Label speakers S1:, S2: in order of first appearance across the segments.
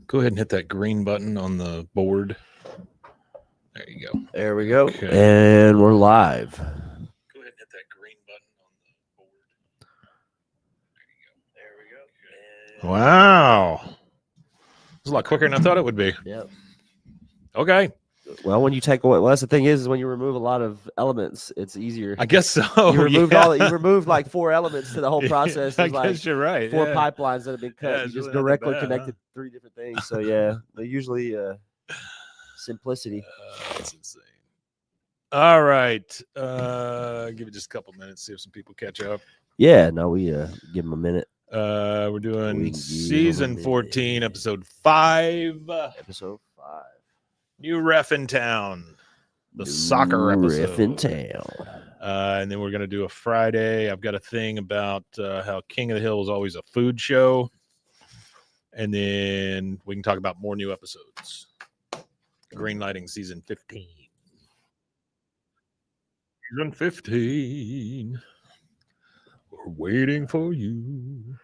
S1: Go ahead and hit that green button on the board. There you go.
S2: There we go.
S1: Okay.
S2: And we're live.
S1: Go ahead and hit that green button on the board. There you go. Wow. It's a lot quicker than I thought it would be.
S2: Yep.
S1: Okay.
S2: Well, when you take away, well, that's the thing is when you remove a lot of elements, it's easier.
S1: I guess so.
S2: You removed you removed like 4 elements to the whole process.
S1: I
S2: There's
S1: guess
S2: like
S1: you're right.
S2: 4 pipelines that have been cut.
S1: Yeah,
S2: you
S1: it's
S2: just
S1: really not that
S2: directly
S1: bad,
S2: connected 3 different things. So yeah, they usually simplicity.
S1: That's insane. All right. Give it just a couple minutes, see if some people catch up.
S2: Yeah, no, we give them a minute.
S1: We're doing season 14, episode 5.
S2: Episode 5.
S1: New ref in town. The soccer episode.
S2: Ref in town.
S1: And then we're going to do a Friday. I've got a thing about how King of the Hill is always a food show. And then we can talk about more new episodes. Greenlighting season 15. Season 15. We're waiting for you.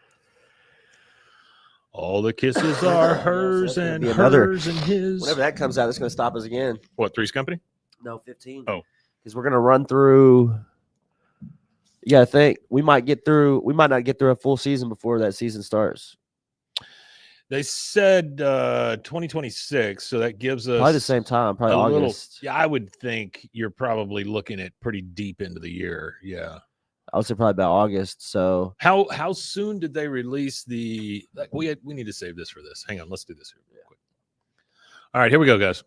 S1: All the kisses are hers and hers and his.
S2: Whenever that comes out, it's going to stop us again.
S1: What, Three's Company?
S2: No, 15.
S1: Oh.
S2: Because we're going to run through. You got to think. We might not get through a full season before that season starts.
S1: They said 2026, so that gives us
S2: probably the same time, probably August.
S1: Yeah, I would think you're probably looking at pretty deep into the year. Yeah,
S2: I would say probably about August. So
S1: how soon did they release the? We need to save this for this. Hang on, let's do this here real quick. All right, here we go, guys.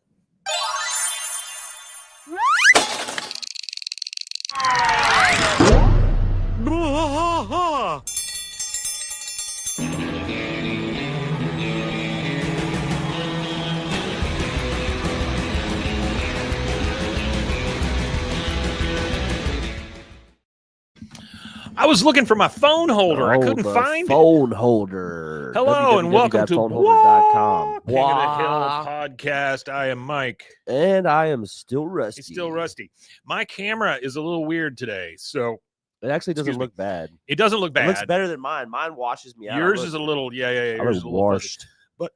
S1: I was looking for my phone holder. I couldn't find
S2: phone holder.
S1: Hello and welcome to
S2: Bwaaa,
S1: King of the Hill podcast. I am Mike.
S2: And I am still rusty.
S1: He's still rusty. My camera is a little weird today, so
S2: it actually doesn't look bad.
S1: It doesn't look bad.
S2: It looks better than mine. Mine washes me out.
S1: Yours is a little, yeah. Yours is a little
S2: washed.
S1: But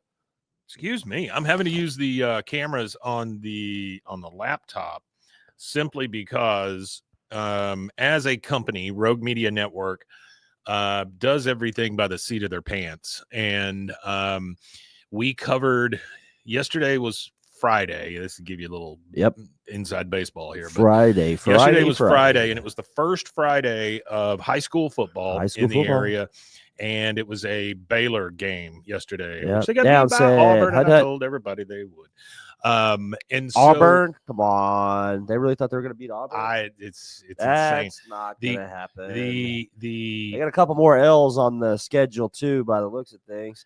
S1: excuse me, I'm having to use the cameras on the laptop simply because as a company, Rogue Media Network does everything by the seat of their pants. And we covered, yesterday was Friday. This will give you a little inside baseball here. But yesterday was Friday, and it was the first Friday of high school football in the area. And it was a Baylor game yesterday. Which they got beat by Auburn, and I told everybody they would. And so,
S2: Auburn, come on, they really thought they were going to beat Auburn.
S1: It's
S2: That's
S1: insane.
S2: Not going to happen.
S1: They
S2: got a couple more L's on the schedule too, by the looks of things.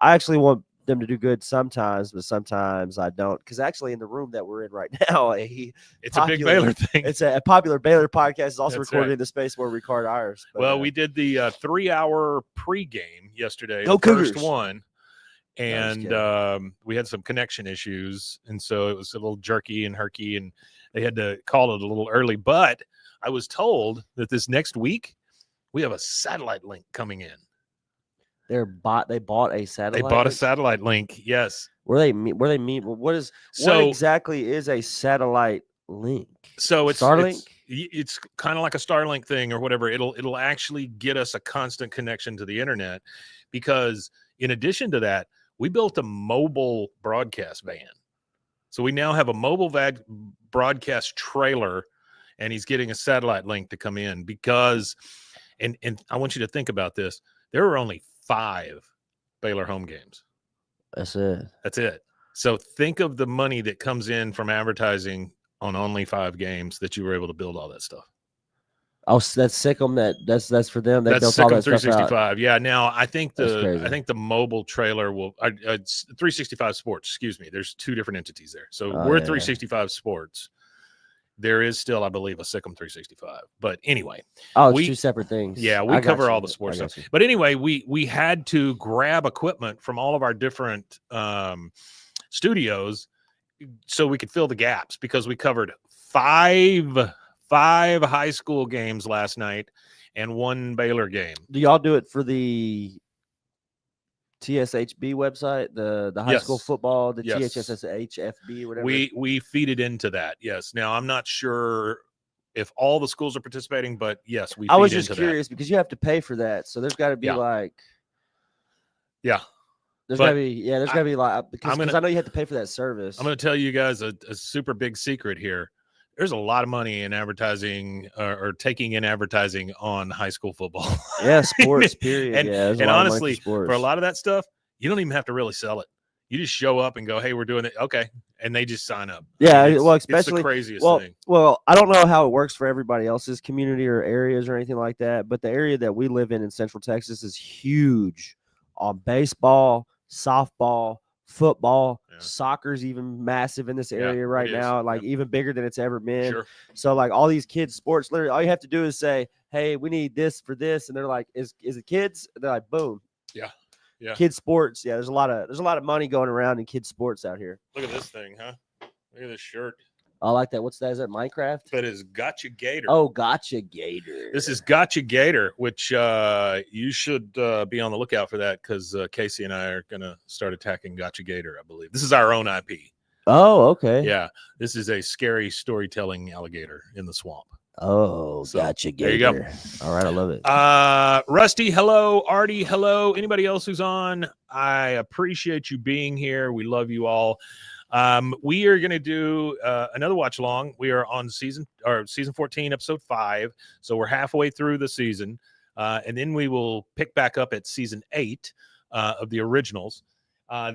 S2: I actually want them to do good sometimes, but sometimes I don't. Because actually, in the room that we're in right now,
S1: it's a big Baylor thing.
S2: It's a popular Baylor podcast. Is also recorded in the space where we record ours.
S1: But, well, we did the 3-hour pregame yesterday.
S2: Go Cougars.
S1: First one. And we had some connection issues, and so it was a little jerky and herky, and they had to call it a little early. But I was told that this next week we have a satellite link coming in.
S2: They bought a satellite.
S1: They bought a satellite link. Yes.
S2: Where they meet? What exactly is a satellite link?
S1: So it's
S2: Starlink.
S1: It's kind of like a Starlink thing or whatever. It'll actually get us a constant connection to the internet, because in addition to that, we built a mobile broadcast van. So we now have a mobile broadcast trailer, and he's getting a satellite link to come in because, and I want you to think about this. There were only 5 Baylor home games.
S2: That's it.
S1: So think of the money that comes in from advertising on only 5 games that you were able to build all that stuff.
S2: Oh, that's Sick'em. That's for them.
S1: That's Sick'em 365. Yeah. Now I think the mobile trailer will. It's 365 Sports. Excuse me. There's 2 different entities there. So we're 365 Sports. There is still, I believe, a Sick'em 365. But anyway,
S2: it's 2 separate things.
S1: Yeah, we cover all the sports stuff. But anyway, we had to grab equipment from all of our different studios so we could fill the gaps, because we covered 5 high school games last night and 1 Baylor game.
S2: Do y'all do it for the TSHB website, the high school
S1: Yes.
S2: football, the
S1: Yes.
S2: THSHFB, whatever.
S1: We feed it into that. Yes. Now I'm not sure if all the schools are participating, but yes, we.
S2: I was
S1: feed
S2: just
S1: into
S2: curious because you have to pay for that, so there's got to be
S1: Yeah.
S2: like,
S1: yeah.
S2: there's
S1: But
S2: got to be, yeah, there's got to be like, because I know you have to pay for that service.
S1: I'm going to tell you guys a super big secret here. There's a lot of money in advertising or taking in advertising on high school football.
S2: Yeah, sports, period.
S1: And,
S2: yeah,
S1: and honestly, for a lot of that stuff, you don't even have to really sell it. You just show up and go, hey, we're doing it. Okay. And they just sign up.
S2: Yeah,
S1: I mean,
S2: well,
S1: it's
S2: especially
S1: the craziest thing.
S2: Well, I don't know how it works for everybody else's community or areas or anything like that, but the area that we live in Central Texas is huge on baseball, softball, football, soccer's even massive in this area right now, like even bigger than it's ever been.
S1: Sure.
S2: So like all these kids sports, literally all you have to do is say, hey, we need this for this, and they're like, is it kids? And they're like, boom.
S1: Yeah. Yeah.
S2: Kids sports. Yeah, there's a lot of money going around in kids sports out here.
S1: Look at this thing, huh? Look at this shirt.
S2: I like that. What's that? Is that Minecraft?
S1: That is Gotcha Gator.
S2: Oh, Gotcha Gator.
S1: This is Gotcha Gator, which you should be on the lookout for that because Casey and I are going to start attacking Gotcha Gator, I believe. This is our own IP.
S2: Oh, okay.
S1: Yeah. This is a scary storytelling alligator in the swamp.
S2: Oh, so, Gotcha Gator.
S1: There you go.
S2: All right, I love it.
S1: Rusty, hello. Artie, hello. Anybody else who's on, I appreciate you being here. We love you all. We are going to do another watch along. We are on season 14, episode 5. So we're halfway through the season. And then we will pick back up at season 8 of the originals.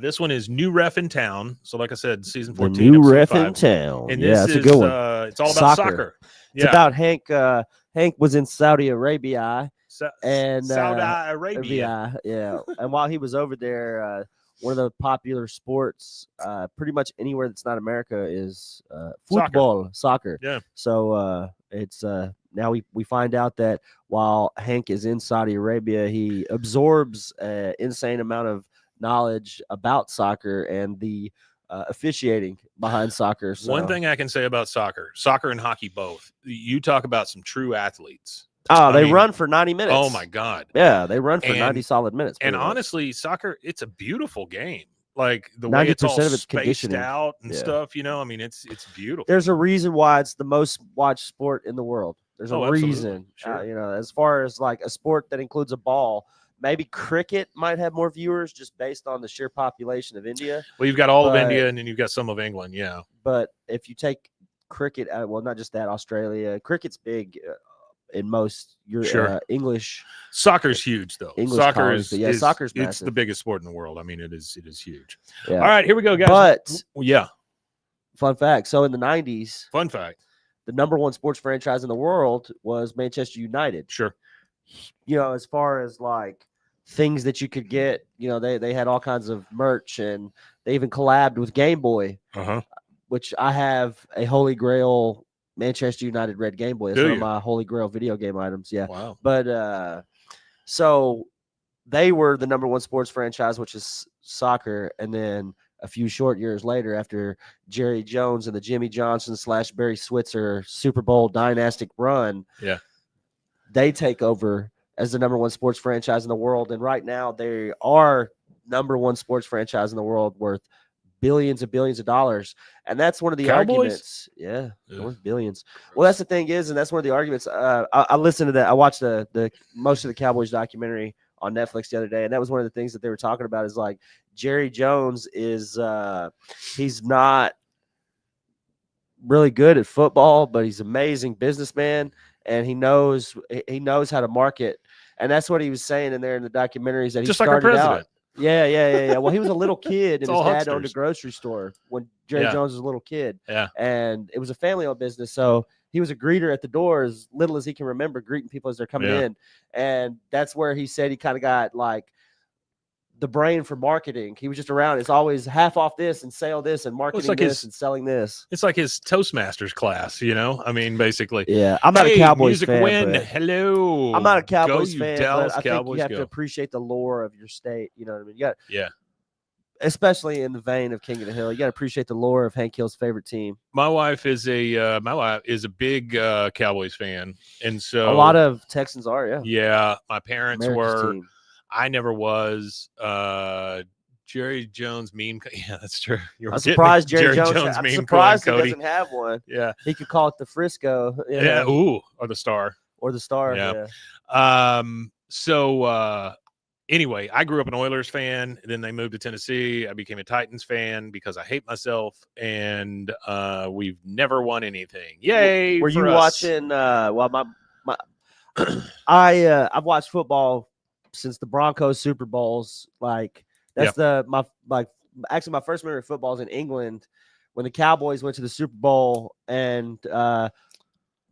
S1: This one is New Ref in Town. So like I said, season 14.
S2: The New Ref in Town.
S1: And
S2: this
S1: is
S2: a good one.
S1: It's all about soccer.
S2: It's about Hank. Hank was in Saudi Arabia.
S1: And Saudi Arabia.
S2: Yeah. And while he was over there, one of the popular sports, pretty much anywhere that's not America, is football, soccer.
S1: Yeah.
S2: So it's now we find out that while Hank is in Saudi Arabia, he absorbs an insane amount of knowledge about soccer and the officiating behind soccer. So.
S1: One thing I can say about soccer and hockey both, you talk about some true athletes.
S2: Oh, they run for 90 minutes.
S1: Oh, my God.
S2: Yeah, they run for 90 solid minutes.
S1: And honestly, soccer, it's a beautiful game. Like the way it's all spaced out and stuff, you know, I mean, it's beautiful.
S2: There's a reason why it's the most watched sport in the world. There's a reason.
S1: Sure.
S2: You know, as far as like a sport that includes a ball, maybe cricket might have more viewers just based on the sheer population of India.
S1: Well, you've got all of India and then you've got some of England, yeah.
S2: But if you take cricket, well, not just that, Australia, cricket's big in most English.
S1: Soccer's huge, though.
S2: English
S1: soccer's
S2: massive.
S1: It's the biggest sport in the world. I mean, it is huge.
S2: Yeah.
S1: All right, here we go, guys.
S2: But
S1: yeah,
S2: fun fact. So in the 90s,
S1: fun fact,
S2: the number one sports franchise in the world was Manchester United.
S1: Sure.
S2: You know, as far as like things that you could get, you know, they had all kinds of merch, and they even collabed with Game Boy, which I have a Holy Grail Manchester United red Game Boy. That's one of my Holy Grail video game items. Yeah.
S1: Wow.
S2: But so they were the number one sports franchise, which is soccer. And then a few short years later, after Jerry Jones and the Jimmy Johnson / Barry Switzer Super Bowl dynastic run, they take over as the number one sports franchise in the world. And right now they are number one sports franchise in the world, worth billions and billions of dollars. And that's one of the arguments. Yeah, worth billions. Well, that's the thing is, and that's one of the arguments. I listened to that. I watched the most of the Cowboys documentary on Netflix the other day, and that was one of the things that they were talking about is like Jerry Jones is he's not really good at football, but he's an amazing businessman, and he knows how to market. And that's what he was saying in there in the documentary, is that
S1: just
S2: he started
S1: like our president.
S2: out. Yeah. Well, he was a little kid, and his dad
S1: hucksters.
S2: owned a grocery store when Jerry Jones was a little kid.
S1: Yeah.
S2: And it was a family-owned business, so he was a greeter at the door as little as he can remember, greeting people as they're coming in. And that's where he said he kind of got like the brain for marketing. He was just around. It's always half off this and sale this and marketing and selling this.
S1: It's like his Toastmasters class, you know? I mean, basically.
S2: Yeah. I'm not a Cowboys
S1: music
S2: fan.
S1: Win. Hello.
S2: I'm not a Cowboys fan,
S1: Dallas
S2: but I
S1: Cowboys,
S2: think you have to appreciate the lore of your state. You know what I mean? You got,
S1: yeah.
S2: Especially in the vein of King of the Hill, you got to appreciate the lore of Hank Hill's favorite team.
S1: My wife is a big Cowboys fan, and so
S2: a lot of Texans are.
S1: Yeah, my parents were.
S2: Team.
S1: I never was. Jerry Jones meme. Yeah, that's true.
S2: I'm surprised
S1: Jerry
S2: Jones.
S1: Jones
S2: I'm
S1: meme
S2: surprised he
S1: Cody.
S2: doesn't have one.
S1: Yeah,
S2: he could call it the Frisco.
S1: yeah. Ooh, or the Star.
S2: Or the Star.
S1: Yeah.
S2: Yeah.
S1: So anyway, I grew up an Oilers fan. Then they moved to Tennessee. I became a Titans fan because I hate myself, and we've never won anything. Yay!
S2: Were you
S1: us.
S2: watching? Well, my I've watched football since the Broncos Super Bowls. Like that's actually my first memory of football is in England when the Cowboys went to the Super Bowl and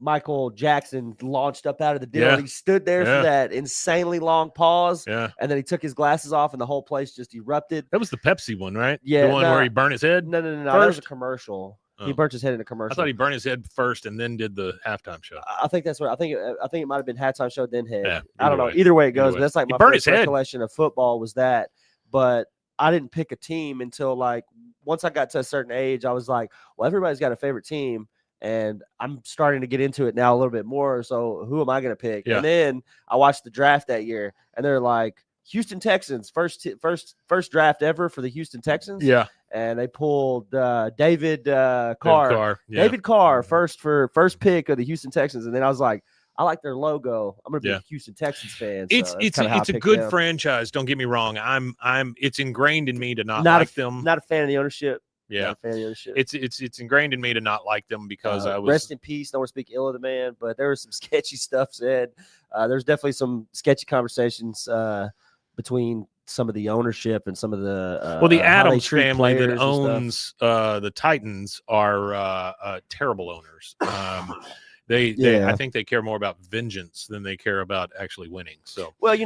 S2: Michael Jackson launched up out of the deal.
S1: Yeah.
S2: And he stood there for that insanely long pause.
S1: Yeah.
S2: And then he took his glasses off and the whole place just erupted.
S1: That was the Pepsi one, right?
S2: Yeah.
S1: The one where he burned his head?
S2: No. That was a commercial.
S1: Oh.
S2: He burnt his head in a commercial.
S1: I thought he burned his head first and then did the halftime show.
S2: I think that's what I think it might have been halftime show, then head.
S1: Yeah,
S2: I don't know. Either way it goes. But that's like my first recollection of football was that. But I didn't pick a team until like once I got to a certain age, I was like, well, everybody's got a favorite team. And I'm starting to get into it now a little bit more. So who am I going to pick? Yeah. And then I watched the draft that year, and they're like Houston Texans, first draft ever for the Houston Texans.
S1: Yeah.
S2: And they pulled David Carr.
S1: Yeah.
S2: David Carr first pick of the Houston Texans. And then I was like, I like their logo. I'm gonna be a Houston Texans fan. So
S1: it's a good franchise. Don't get me wrong. It's ingrained in me to not like them.
S2: Not a fan of the ownership.
S1: Yeah, it's ingrained in me to not like them because I was.
S2: Rest in peace. Don't want to speak ill of the man, but there was some sketchy stuff said. There's definitely some sketchy conversations between some of the ownership and some of the.
S1: The Adams family that owns the Titans are terrible owners. I think they care more about vengeance than they care about actually winning. So
S2: well,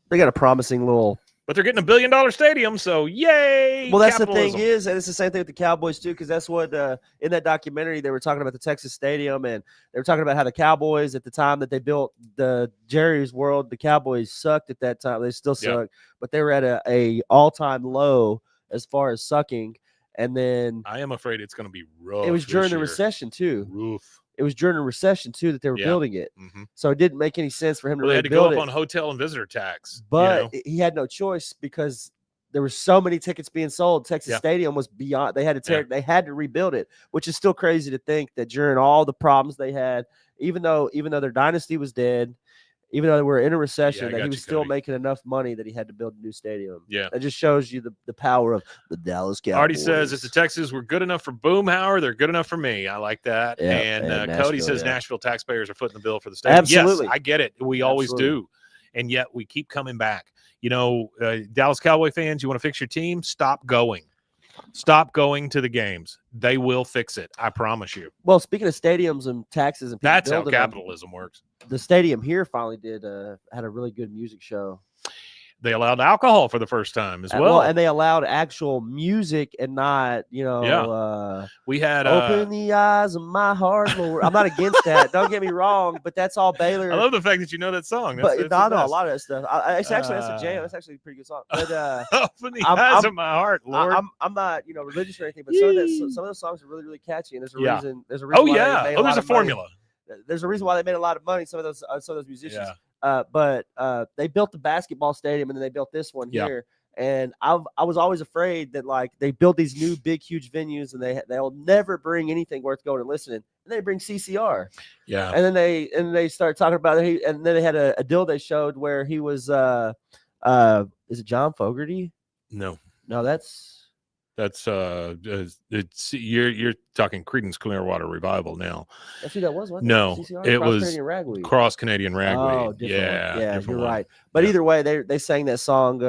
S2: they got a promising little.
S1: But they're getting $1 billion stadium, so yay!
S2: Well, that's capitalism. The thing is, and it's the same thing with the Cowboys too, because that's what in that documentary they were talking about the Texas Stadium, and they were talking about how the Cowboys at the time that they built the Jerry's World, the Cowboys sucked at that time. They still suck, but they were at a all-time low as far as sucking. And then
S1: I am afraid it's going to be rough.
S2: It was during the recession too.
S1: Roof.
S2: It was during a recession too that they were building it, so it didn't make any sense for him to really
S1: had to
S2: build
S1: go up
S2: it.
S1: on hotel and visitor tax.
S2: But he had no choice because there were so many tickets being sold. Texas Stadium was beyond. They had to tear. They had to rebuild it, which is still crazy to think that during all the problems they had, even though their dynasty was dead, even though they were in a recession, that he was still making enough money that he had to build a new stadium.
S1: Yeah.
S2: That just shows you the power of the Dallas Cowboys.
S1: Artie says, if the Texans were good enough for Boomhauer, they're good enough for me. I like that.
S2: Yeah,
S1: and Cody says Nashville taxpayers are footing the bill for the stadium.
S2: Absolutely.
S1: Yes, I get it. We always do. And yet we keep coming back. Dallas Cowboy fans, you want to fix your team? Stop going. Stop going to the games. They will fix it. I promise you.
S2: Well, speaking of stadiums and taxes and people
S1: that's how capitalism works.
S2: The stadium here finally had a really good music show.
S1: They allowed alcohol for the first time as well.
S2: And they allowed actual music and not,
S1: we had
S2: open the eyes of my heart, Lord. I'm not against that. Don't get me wrong, but that's all Baylor.
S1: I love the fact that you know that song.
S2: I know a lot of that stuff. That's a jam. That's actually a pretty good song. But
S1: open the eyes of my heart, Lord.
S2: I'm not, religious or anything, but some of those songs are really, really catchy, and there's a reason. There's a reason.
S1: Oh yeah. There's a formula.
S2: There's a reason why they made a lot of money. Some of those musicians. But they built the basketball stadium, and then they built this one here. And I was always afraid that like they build these new big huge venues, and they'll never bring anything worth going and listening. And they bring CCR.
S1: Yeah.
S2: And then they start talking about it. And then they had a deal they showed where he was is it John Fogerty?
S1: No,
S2: that's
S1: it's you're talking Creedence Clearwater Revival now.
S2: That's who that was.
S1: No,
S2: CCR?
S1: it was Cross Canadian Ragweed.
S2: Oh, yeah, you're right. But
S1: yeah.
S2: Either way, they sang that song.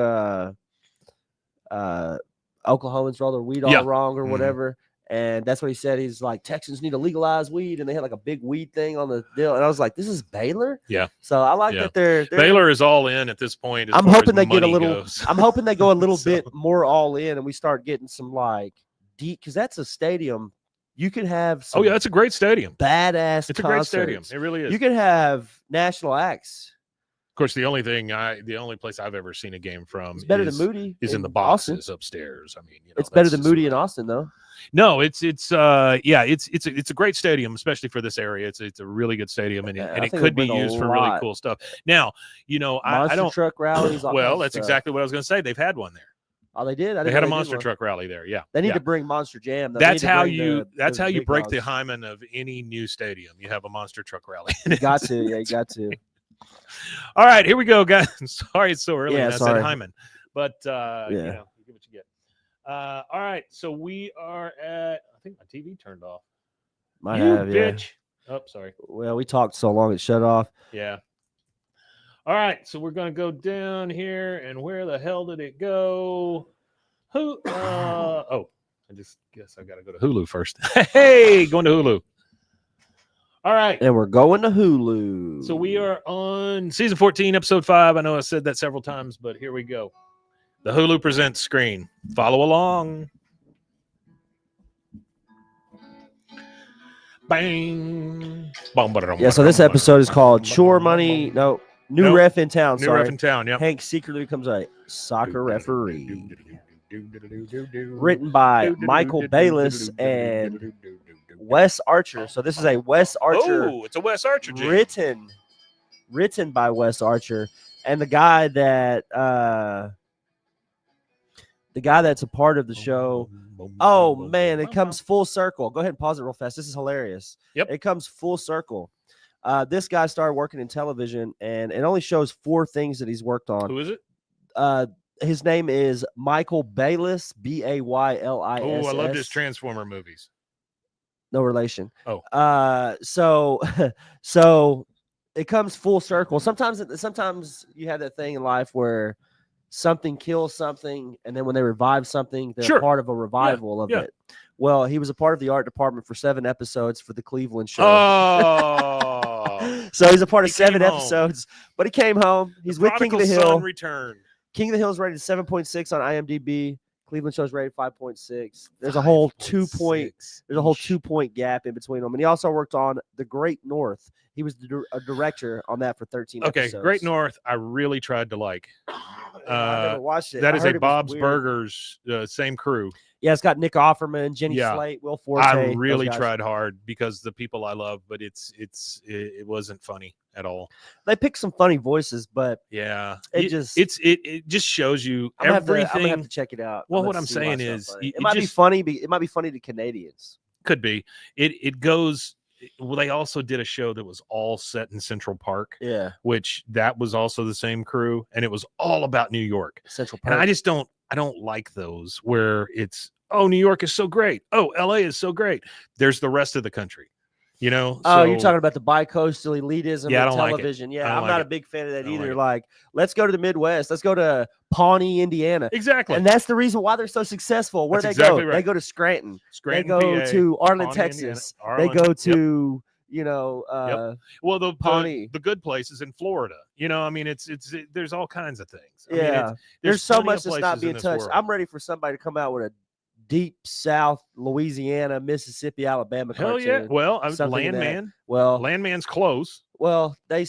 S2: Oklahomans roll their weed all wrong or whatever. And that's what he said. He's like, Texans need to legalize weed, and they had like a big weed thing on the deal. And I was like, this is Baylor.
S1: Yeah.
S2: So I like that they're
S1: Baylor is all in at this point.
S2: I'm hoping they get a little.
S1: Goes.
S2: I'm hoping they go a little bit more all in, and we start getting some like deep, because that's a stadium. You could have.
S1: Oh yeah, it's a great stadium.
S2: Badass.
S1: It's a great stadium. It really is.
S2: You could have national acts.
S1: Of course, the only place I've ever seen a game from
S2: It's better than Moody.
S1: is in the
S2: Austin.
S1: boxes upstairs. I mean,
S2: it's better than Moody in Austin, though.
S1: No, it's a great stadium, especially for this area. It's a really good stadium, and it could be used for really cool stuff. Now, I don't
S2: truck rallies.
S1: Well, that's exactly what I was going to say. They've had one there.
S2: Oh, they did.
S1: They had a monster truck rally there. Yeah,
S2: they need to bring Monster Jam. Though.
S1: That's how you break the hymen of any new stadium. You have a monster truck rally.
S2: You got to, yeah, you got to.
S1: All right, here we go, guys. Sorry it's so early.
S2: Yeah,
S1: I said hymen, but you get what you get. All right, so we are at. I think my TV turned off. Bitch. Oh, sorry.
S2: Well, we talked so long it shut off.
S1: Yeah. All right, so we're gonna go down here, and where the hell did it go? I just guess I gotta go to Hulu first. Hey, going to Hulu. All right.
S2: And we're going to Hulu.
S1: So we are on season 14, episode 5. I know I said that several times, but here we go. The Hulu Presents screen. Follow along. Bang.
S2: Yeah, so this episode is called Chore Money. No, New Ref in Town.
S1: New Ref in Town, yeah.
S2: Hank secretly becomes a soccer referee. Written by Michael Bayless and Wes Archer. So this is a Wes Archer.
S1: Oh, it's a Wes Archer game.
S2: Written by Wes Archer, and the guy that's a part of the show. Oh man, it comes full circle. Go ahead and pause it real fast. This is hilarious.
S1: Yep,
S2: it comes full circle. This guy started working in television, and it only shows 4 things that he's worked on.
S1: Who is it?
S2: His name is Michael Bayless, Bayliss.
S1: Oh, I love his Transformer movies.
S2: No relation.
S1: Oh.
S2: So it comes full circle. Sometimes you have that thing in life where something kills something, and then when they revive something, they're part of a revival of it. Well, he was a part of the art department for 7 episodes for the Cleveland show.
S1: Oh.
S2: So he's a part of 7 episodes, but he came home. He's with King of the Hill.
S1: Returned.
S2: King of the Hill is rated 7.6 on IMDb. Cleveland show's rated 5.6. There's a whole 2-point gap in between them. And he also worked on The Great North. He was a director on that for 13 episodes.
S1: Great North, I really tried to like.
S2: I never watched it.
S1: That is a Bob's Burgers, same crew.
S2: Yeah, it's got Nick Offerman, Jenny Slate, Will Forte.
S1: I really tried hard because the people I love, but it wasn't funny at all.
S2: They picked some funny voices, but
S1: it just shows you everything.
S2: I'm gonna have to check it out.
S1: Well, what I'm saying is,
S2: it might be funny. It might be funny to Canadians.
S1: Could be. It goes. Well, they also did a show that was all set in Central Park.
S2: Yeah,
S1: which that was also the same crew, and it was all about New York.
S2: Central Park.
S1: And I don't like those where it's, oh, New York is so great. Oh, LA is so great. There's the rest of the country,
S2: Oh, you're talking about the bi-coastal elitism of television.
S1: Like
S2: I'm not a big fan of that either. Like, let's go to the Midwest. Let's go to Pawnee, Indiana.
S1: Exactly.
S2: And that's the reason why they're so successful. Where
S1: that's
S2: they
S1: exactly
S2: go?
S1: Right.
S2: They go to Scranton. They go
S1: PA,
S2: to Arlen,
S1: Pawnee,
S2: Texas.
S1: Arlen,
S2: they go to
S1: well,
S2: the
S1: good places in Florida. I mean, it's there's all kinds of things. I mean,
S2: there's so much that's not being touched. World. I'm ready for somebody to come out with a deep South, Louisiana, Mississippi, Alabama cartoon.
S1: Hell yeah! Well, Landman.
S2: Well,
S1: Landman's close.
S2: Well, I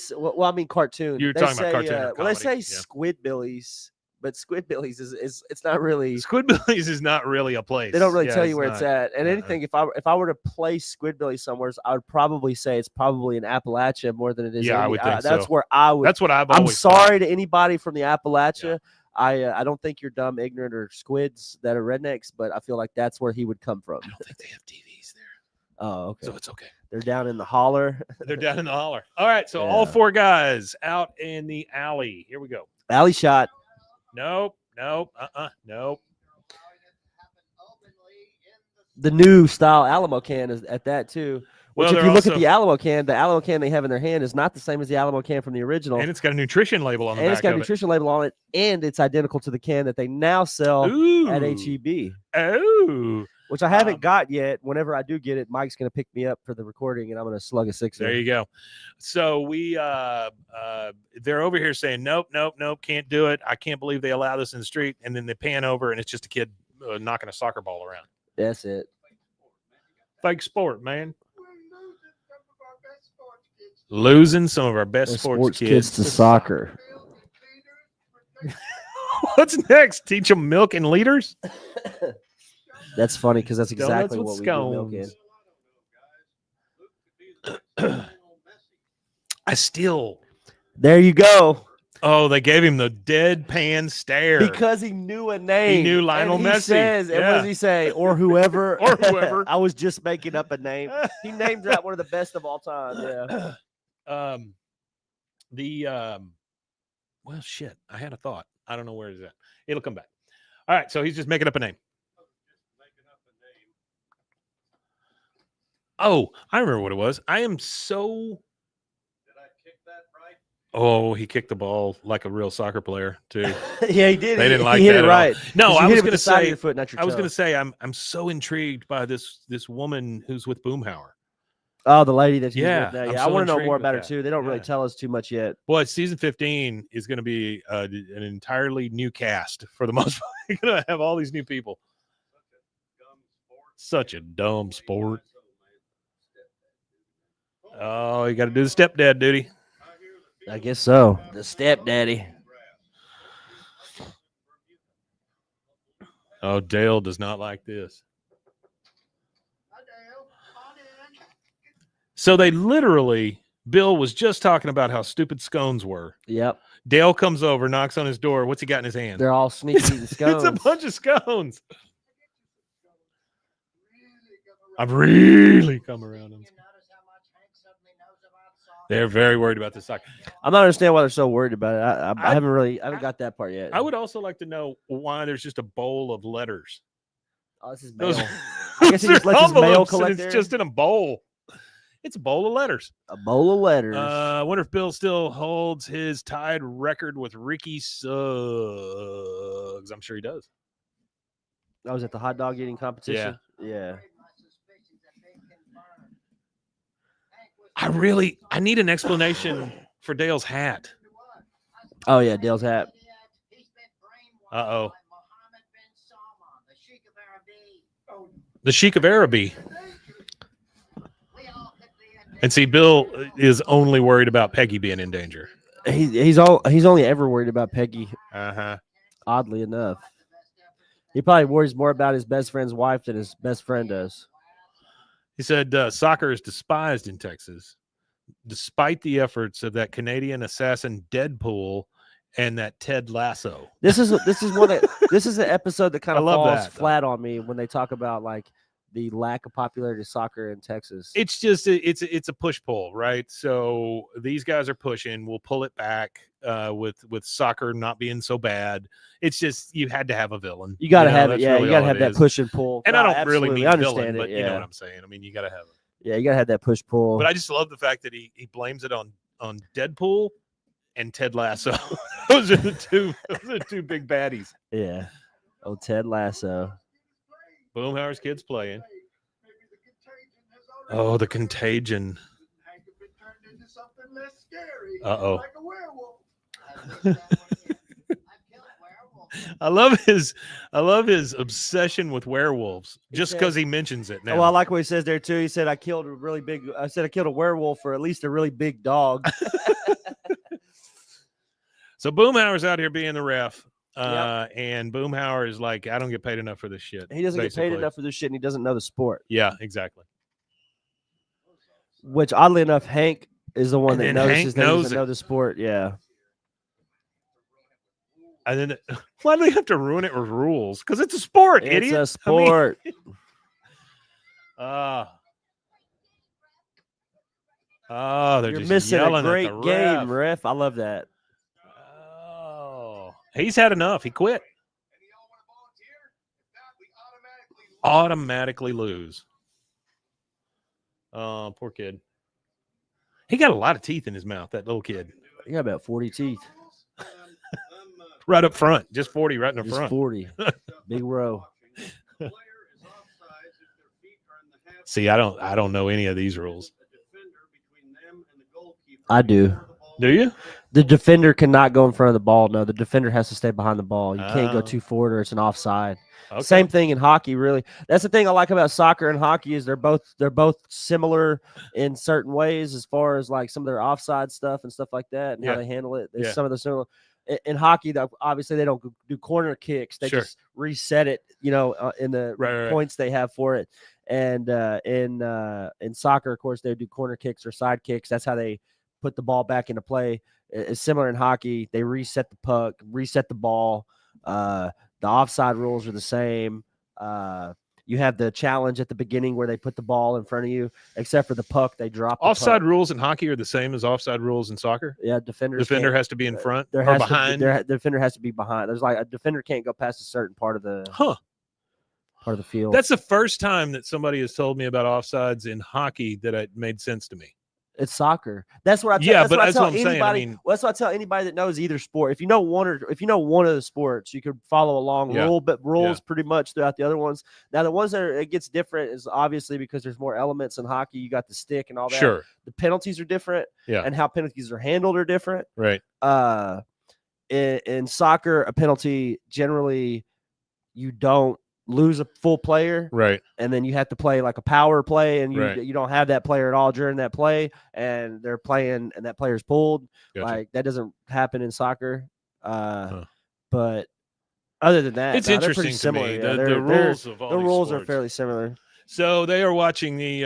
S2: mean cartoon.
S1: You're talking about cartoon. Or
S2: well, they say Squidbillies. But Squidbillies is it's not really.
S1: Squidbillies is not really a place.
S2: They don't really tell you where it's at. And anything, if I were to place Squidbillies somewhere, I would probably say it's probably in Appalachia more than it is.
S1: Yeah, I would think
S2: that's
S1: so.
S2: Where I would.
S1: That's what I've
S2: I'm
S1: always
S2: sorry to anybody from the Appalachia. Yeah. I don't think you're dumb, ignorant, or squids that are rednecks, but I feel like that's where he would come from.
S1: I don't think they have TVs there.
S2: Oh, okay.
S1: So it's okay.
S2: They're down in the holler.
S1: They're down in the holler. All right, so all 4 guys out in the alley. Here we go.
S2: Alley shot.
S1: Nope. Nope.
S2: The new style Alamo can is at that too. Which, if you look at the Alamo can they have in their hand is not the same as the Alamo can from the original.
S1: And it's got a nutrition label on the back.
S2: And it's got a nutrition label on it, and it's identical to the can that they now sell at HEB.
S1: Oh.
S2: Which I haven't got yet. Whenever I do get it, Mike's going to pick me up for the recording, and I'm going to slug a 6.
S1: There you go. So they're over here saying, nope, can't do it. I can't believe they allow this in the street. And then they pan over, and it's just a kid knocking a soccer ball around.
S2: That's it.
S1: Fake sport, man. Losing some of our best
S2: The
S1: sports
S2: kids to soccer.
S1: What's next? Teach them milk and liters?
S2: That's funny because that's
S1: Donuts
S2: exactly
S1: with
S2: what we do milk in.
S1: scones. I still.
S2: There you go.
S1: Oh, they gave him the deadpan stare.
S2: Because he knew a name.
S1: He knew Lionel
S2: and
S1: Messi.
S2: Says, and what does he say? Or whoever.
S1: Or whoever.
S2: I was just making up a name. He named that one of the best of all time. Yeah.
S1: Well, shit. I had a thought. I don't know where it's at. It'll come back. All right. So he's just making up a name. Oh, I remember what it was. I am so. Did I kick that right? Oh, he kicked the ball like a real soccer player too.
S2: Yeah, he did.
S1: They didn't like
S2: he hit
S1: that
S2: it
S1: at
S2: right.
S1: all. No, I was going to say.
S2: Your foot, not your
S1: I was
S2: toe.
S1: going to say I'm so intrigued by this woman who's with Boomhauer.
S2: Oh, the lady that he's
S1: Yeah,
S2: with now.
S1: I'm
S2: Yeah,
S1: so
S2: I want to know
S1: intrigued
S2: more
S1: with
S2: about her
S1: that.
S2: too. They don't really
S1: Yeah.
S2: tell us too much yet.
S1: Well, season 15 is going to be an entirely new cast for the most part. You're going to have all these new people. Such a dumb sport. Oh, you got to do the stepdad duty.
S2: I guess so. The stepdaddy.
S1: Oh, Dale does not like this. So they literally, Bill was just talking about how stupid scones were.
S2: Yep.
S1: Dale comes over, knocks on his door. What's he got in his hand?
S2: They're all sneaky eating scones.
S1: It's a bunch of scones. I've really come around on. They're very worried about this soccer.
S2: I'm not understanding why they're so worried about it. I haven't got that part yet.
S1: I would also like to know why there's just a bowl of letters.
S2: Oh, this is mail. I guess he just lets his mail collect there.
S1: It's just in a bowl. It's a bowl of letters.
S2: A bowl of letters.
S1: I wonder if Bill still holds his tied record with Ricky Suggs. I'm sure he does.
S2: I was at the hot dog eating competition. Yeah.
S1: I need an explanation for Dale's hat.
S2: Oh, yeah, Dale's hat.
S1: Uh-oh. The Sheik of Araby. And see, Bill is only worried about Peggy being in danger.
S2: He's only ever worried about Peggy.
S1: Uh-huh.
S2: Oddly enough. He probably worries more about his best friend's wife than his best friend does.
S1: He said soccer is despised in Texas, despite the efforts of that Canadian assassin Deadpool and that Ted Lasso.
S2: This is an episode that kind of falls flat on me when they talk about like the lack of popularity of soccer in Texas.
S1: It's just it's a push pull, right? So these guys are pushing. We'll pull it back with soccer not being so bad. It's just you had to have a villain.
S2: You got to have it. Yeah, you got to have that push and pull.
S1: And I don't really mean villain, but you know what I'm saying. I mean, you got to have it.
S2: Yeah, you got to have that push pull.
S1: But I just love the fact that he blames it on Deadpool and Ted Lasso. Those are the two big baddies.
S2: Yeah. Oh, Ted Lasso.
S1: Boomhauer's kids playing. Oh, the contagion. Uh-oh. I love his obsession with werewolves just because he mentions it now.
S2: Well, I like what he says there too. He said I killed a werewolf for at least a really big dog.
S1: So Boomhauer's out here being the ref.
S2: Yep.
S1: And Boomhauer is like, I don't get paid enough for this shit.
S2: He doesn't get paid enough for this shit, and he doesn't know the sport.
S1: Yeah, exactly.
S2: Which, oddly enough, Hank is the one that notices that he doesn't know the sport. Yeah.
S1: And then, why do they have to ruin it with rules? Because it's a sport, idiot.
S2: It's a sport.
S1: They're
S2: You're
S1: just
S2: missing
S1: yelling
S2: a great
S1: at the
S2: game, ref. I love that.
S1: He's had enough. He quit. Automatically lose. Oh, poor kid. He got a lot of teeth in his mouth, that little kid.
S2: He got about 40 teeth.
S1: Right up front. Just 40 right in the
S2: Just
S1: front.
S2: 40. Big row.
S1: See, I don't know any of these rules.
S2: I do.
S1: Do you?
S2: The defender cannot go in front of the ball. No, the defender has to stay behind the ball. You can't go
S1: Oh.
S2: too forward or it's an offside.
S1: Okay.
S2: Same thing in hockey, really. That's the thing I like about soccer and hockey is they're both similar in certain ways as far as like some of their offside stuff and stuff like that and
S1: Yeah.
S2: how they handle it. There's
S1: Yeah.
S2: some of the similar in hockey. Though obviously they don't do corner kicks. They
S1: Sure.
S2: just reset it, in the
S1: Right.
S2: points they have for it. And in soccer, of course, they do corner kicks or side kicks. That's how they put the ball back into play. It's similar in hockey. They reset the puck, reset the ball. The offside rules are the same. You have the challenge at the beginning where they put the ball in front of you, except for the puck, they drop the
S1: Offside
S2: puck.
S1: rules in hockey are the same as offside rules in soccer.
S2: Yeah,
S1: Defender
S2: can't-
S1: has to be in front
S2: there
S1: or
S2: has
S1: behind.
S2: To be, the defender has to be behind. There's like a defender can't go past a certain part of the field.
S1: That's the first time that somebody has told me about offsides in hockey that it made sense to me.
S2: It's soccer. That's what I tell.
S1: Yeah,
S2: that's
S1: but
S2: what I
S1: that's
S2: tell
S1: what I'm saying.
S2: anybody.
S1: I mean,
S2: that's what I tell anybody that knows either sport. If you know one of the sports, you could follow along
S1: Yeah.
S2: rules pretty much throughout the other ones. Now the ones that it gets different is obviously because there's more elements in hockey. You got the stick and all that.
S1: Sure.
S2: The penalties are different.
S1: Yeah.
S2: And how penalties are handled are different.
S1: Right.
S2: In soccer, a penalty generally you don't lose a full player,
S1: Right.
S2: and then you have to play like a power play, and
S1: Right.
S2: you don't have that player at all during that play, and they're playing, and that player's pulled.
S1: Gotcha.
S2: Like that doesn't happen in soccer. But other than that,
S1: It's
S2: they're
S1: interesting
S2: pretty
S1: to
S2: similar.
S1: me.
S2: Yeah,
S1: The rules of all
S2: the
S1: these
S2: rules are
S1: sports.
S2: fairly similar.
S1: So they are watching the.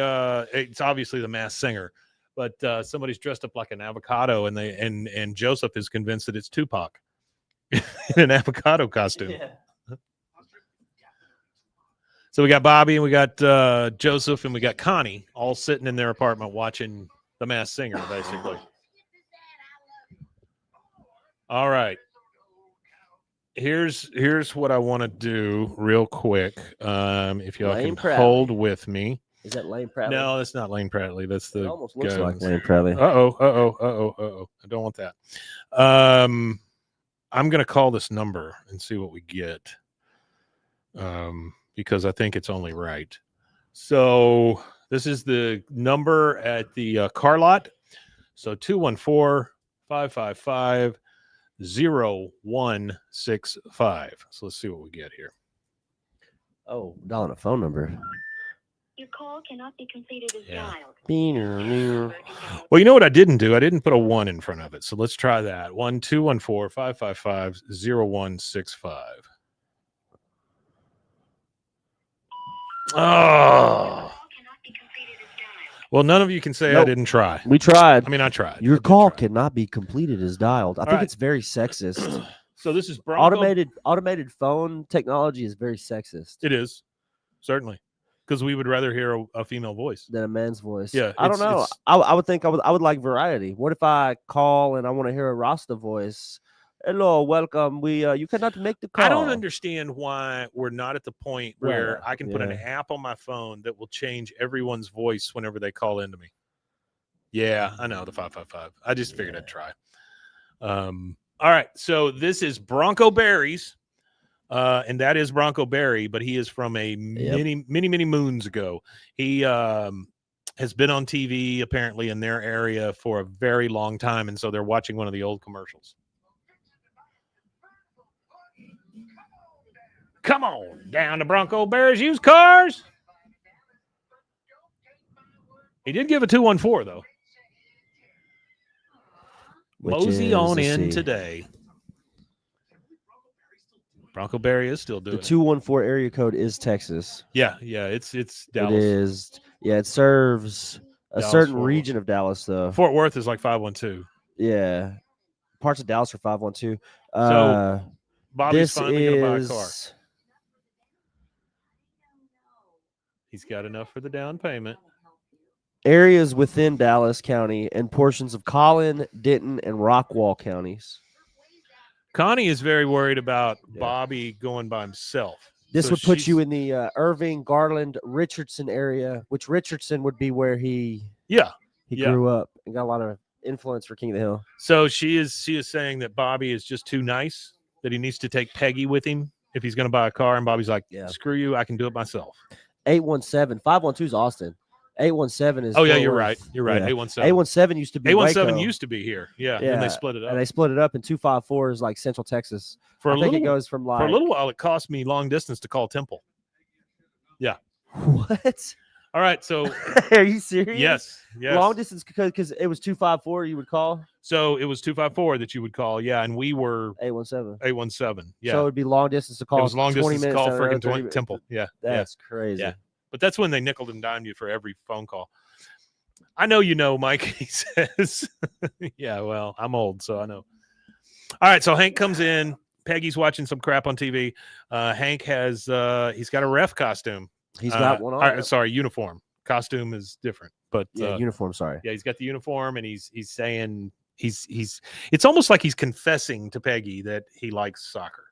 S1: It's obviously the Masked Singer, but somebody's dressed up like an avocado, and and Joseph is convinced that it's Tupac in an avocado costume.
S2: Yeah.
S1: So we got Bobby and we got Joseph and we got Connie all sitting in their apartment watching the Masked Singer, basically. All right. Here's what I want to do real quick. If y'all
S2: Lane
S1: can
S2: Pratley.
S1: hold with me.
S2: Is that Lane Pratley?
S1: No, that's not Lane Pratley. That's
S2: it
S1: the
S2: almost looks
S1: guy
S2: like
S1: with-
S2: Lane Pratley.
S1: Uh-oh. I don't want that. I'm going to call this number and see what we get. Because I think it's only right. So this is the number at the car lot. So 214-555-0165. So let's see what we get here.
S2: Oh, dialing a phone number.
S3: Your call cannot be completed as dialed.
S1: Well, you know what I didn't do? I didn't put a 1 in front of it. So let's try that. 1-214-555-0165. Oh. Well, none of you can say I
S2: Nope.
S1: didn't try.
S2: We tried.
S1: I mean, I tried.
S2: Your
S1: I did
S2: call
S1: try.
S2: cannot be completed as dialed. I think
S1: right.
S2: it's very sexist.
S1: So this is Bronco.
S2: Automated phone technology is very sexist
S1: It is, certainly, because we would rather hear a female voice.
S2: than a man's voice.
S1: Yeah,
S2: I don't know.
S1: it's-
S2: I would think I would like variety. What if I call and I want to hear a Rasta voice? Hello, welcome. You cannot make the call.
S1: I don't understand why we're not at the point where
S2: Right.
S1: I can put an
S2: Yeah.
S1: app on my phone that will change everyone's voice whenever they call into me. Yeah, I know the 555. I just figured I'd try. All right, so this is Bronco Berries, and that is Bronco Berry, but he is from a many moons ago. He has been on TV apparently in their area for a very long time, and so they're watching one of the old commercials. Come on down to Bronco Bears used cars. He did give a 214 though. Mosey on in today. Bronco Berry is still doing
S2: The 214 area code is Texas.
S1: Yeah, it's Dallas.
S2: It is. Yeah, it serves a
S1: Dallas,
S2: certain
S1: Fort Worth.
S2: region of Dallas, though.
S1: Fort Worth is like 512.
S2: Yeah, parts of Dallas are 512.
S1: So Bobby's
S2: This
S1: finally going to buy a car.
S2: is
S1: He's got enough for the down payment.
S2: areas within Dallas County and portions of Collin, Denton, and Rockwall counties.
S1: Connie is very worried about
S2: Yeah.
S1: Bobby going by himself.
S2: This
S1: So
S2: would put you
S1: she's-
S2: in the Irving, Garland, Richardson area, which Richardson would be where he
S1: Yeah.
S2: grew up and got a lot of influence for King of the Hill.
S1: So she is saying that Bobby is just too nice, that he needs to take Peggy with him if he's going to buy a car. And Bobby's like,
S2: Yeah.
S1: screw you, I can do it myself.
S2: 817 512 is Austin. 817 is.
S1: Oh yeah,
S2: Fort
S1: you're
S2: Worth.
S1: right. You're right.
S2: Yeah.
S1: 817.
S2: 817 used to be
S1: 817
S2: Waco.
S1: used to be here. Yeah. And then they split it up.
S2: And they split it up, and 254 is like Central Texas.
S1: For
S2: I
S1: a
S2: think
S1: little
S2: it goes from like
S1: for a little while, it cost me long distance to call Temple.
S2: What?
S1: All right. So
S2: Are you serious?
S1: yes.
S2: Long distance because it was 254. You would call
S1: So it was 254 that you would call. Yeah. And we were
S2: 817.
S1: 817. Yeah.
S2: So it'd be long distance to call.
S1: It was long
S2: 20
S1: distance to
S2: minutes
S1: call
S2: down the road,
S1: freaking
S2: 30 minutes.
S1: Temple. Yeah.
S2: That's crazy.
S1: Yeah. But that's when they nickeled and dimed you for every phone call. I know you know, Mike, he says. Yeah, well, I'm old, so I know. All right, so Hank comes in. Peggy's watching some crap on TV. Hank has he's got a ref costume.
S2: He's got one on.
S1: Sorry, uniform. Costume is different, but
S2: uniform. Sorry.
S1: Yeah, he's got the uniform, and he's saying he's. It's almost like he's confessing to Peggy that he likes soccer.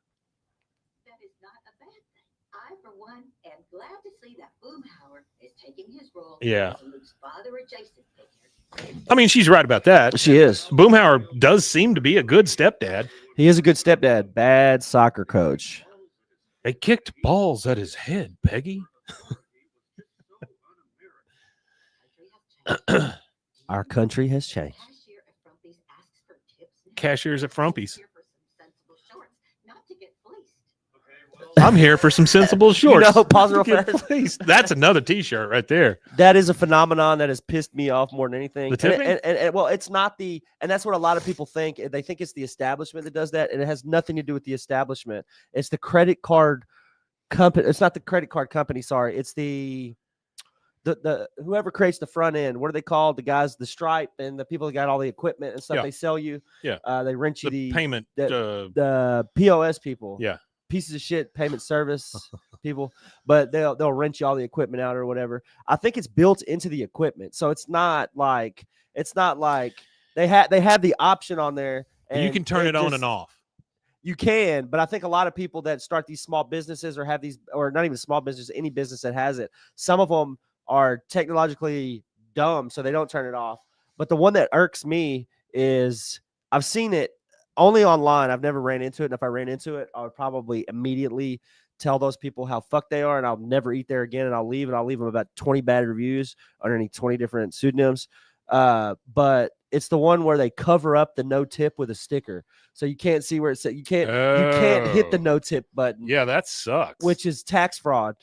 S4: That is not a bad thing. I, for one, am glad to see that Boomhauer is taking his role
S1: Yeah.
S4: as Luke's father adjacent figure.
S1: I mean, she's right about that.
S2: She is.
S1: Boomhauer does seem to be a good stepdad.
S2: He is a good stepdad. Bad soccer coach.
S1: They kicked balls at his head, Peggy.
S2: Our country has changed.
S4: Cashier at Frumpy's asks for tips now.
S1: Cashiers at Frumpy's.
S4: Here for some sensible shorts, not to get fleeced.
S1: I'm here for some sensible shorts.
S2: You know, pause real
S1: Get
S2: fast.
S1: fleeced. That's another T-shirt right there.
S2: That is a phenomenon that has pissed me off more than anything.
S1: The tipping?
S2: And well, it's not and that's what a lot of people think. They think it's the establishment that does that, and it has nothing to do with the establishment. It's the credit card company. It's not the credit card company. Sorry, it's the whoever creates the front end. What are they called? The guys, the Stripe, and the people that got all the equipment and stuff.
S1: Yeah.
S2: They sell you.
S1: Yeah.
S2: They rent you
S1: The payment.
S2: the POS people.
S1: Yeah.
S2: Pieces of shit payment service people, but they'll rent you all the equipment out or whatever. I think it's built into the equipment, so it's not like they have the option on there, and
S1: you can turn it on and off.
S2: You can, but I think a lot of people that start these small businesses or have these, or not even small business, any business that has it, some of them are technologically dumb, so they don't turn it off. But the one that irks me is I've seen it only online. I've never ran into it. And if I ran into it, I would probably immediately tell those people how fucked they are, and I'll never eat there again. And I'll leave them about 20 bad reviews underneath 20 different pseudonyms. But it's the one where they cover up the no tip with a sticker, so you can't see where it says. You can't hit the no tip button.
S1: Yeah, that sucks.
S2: Which is tax fraud.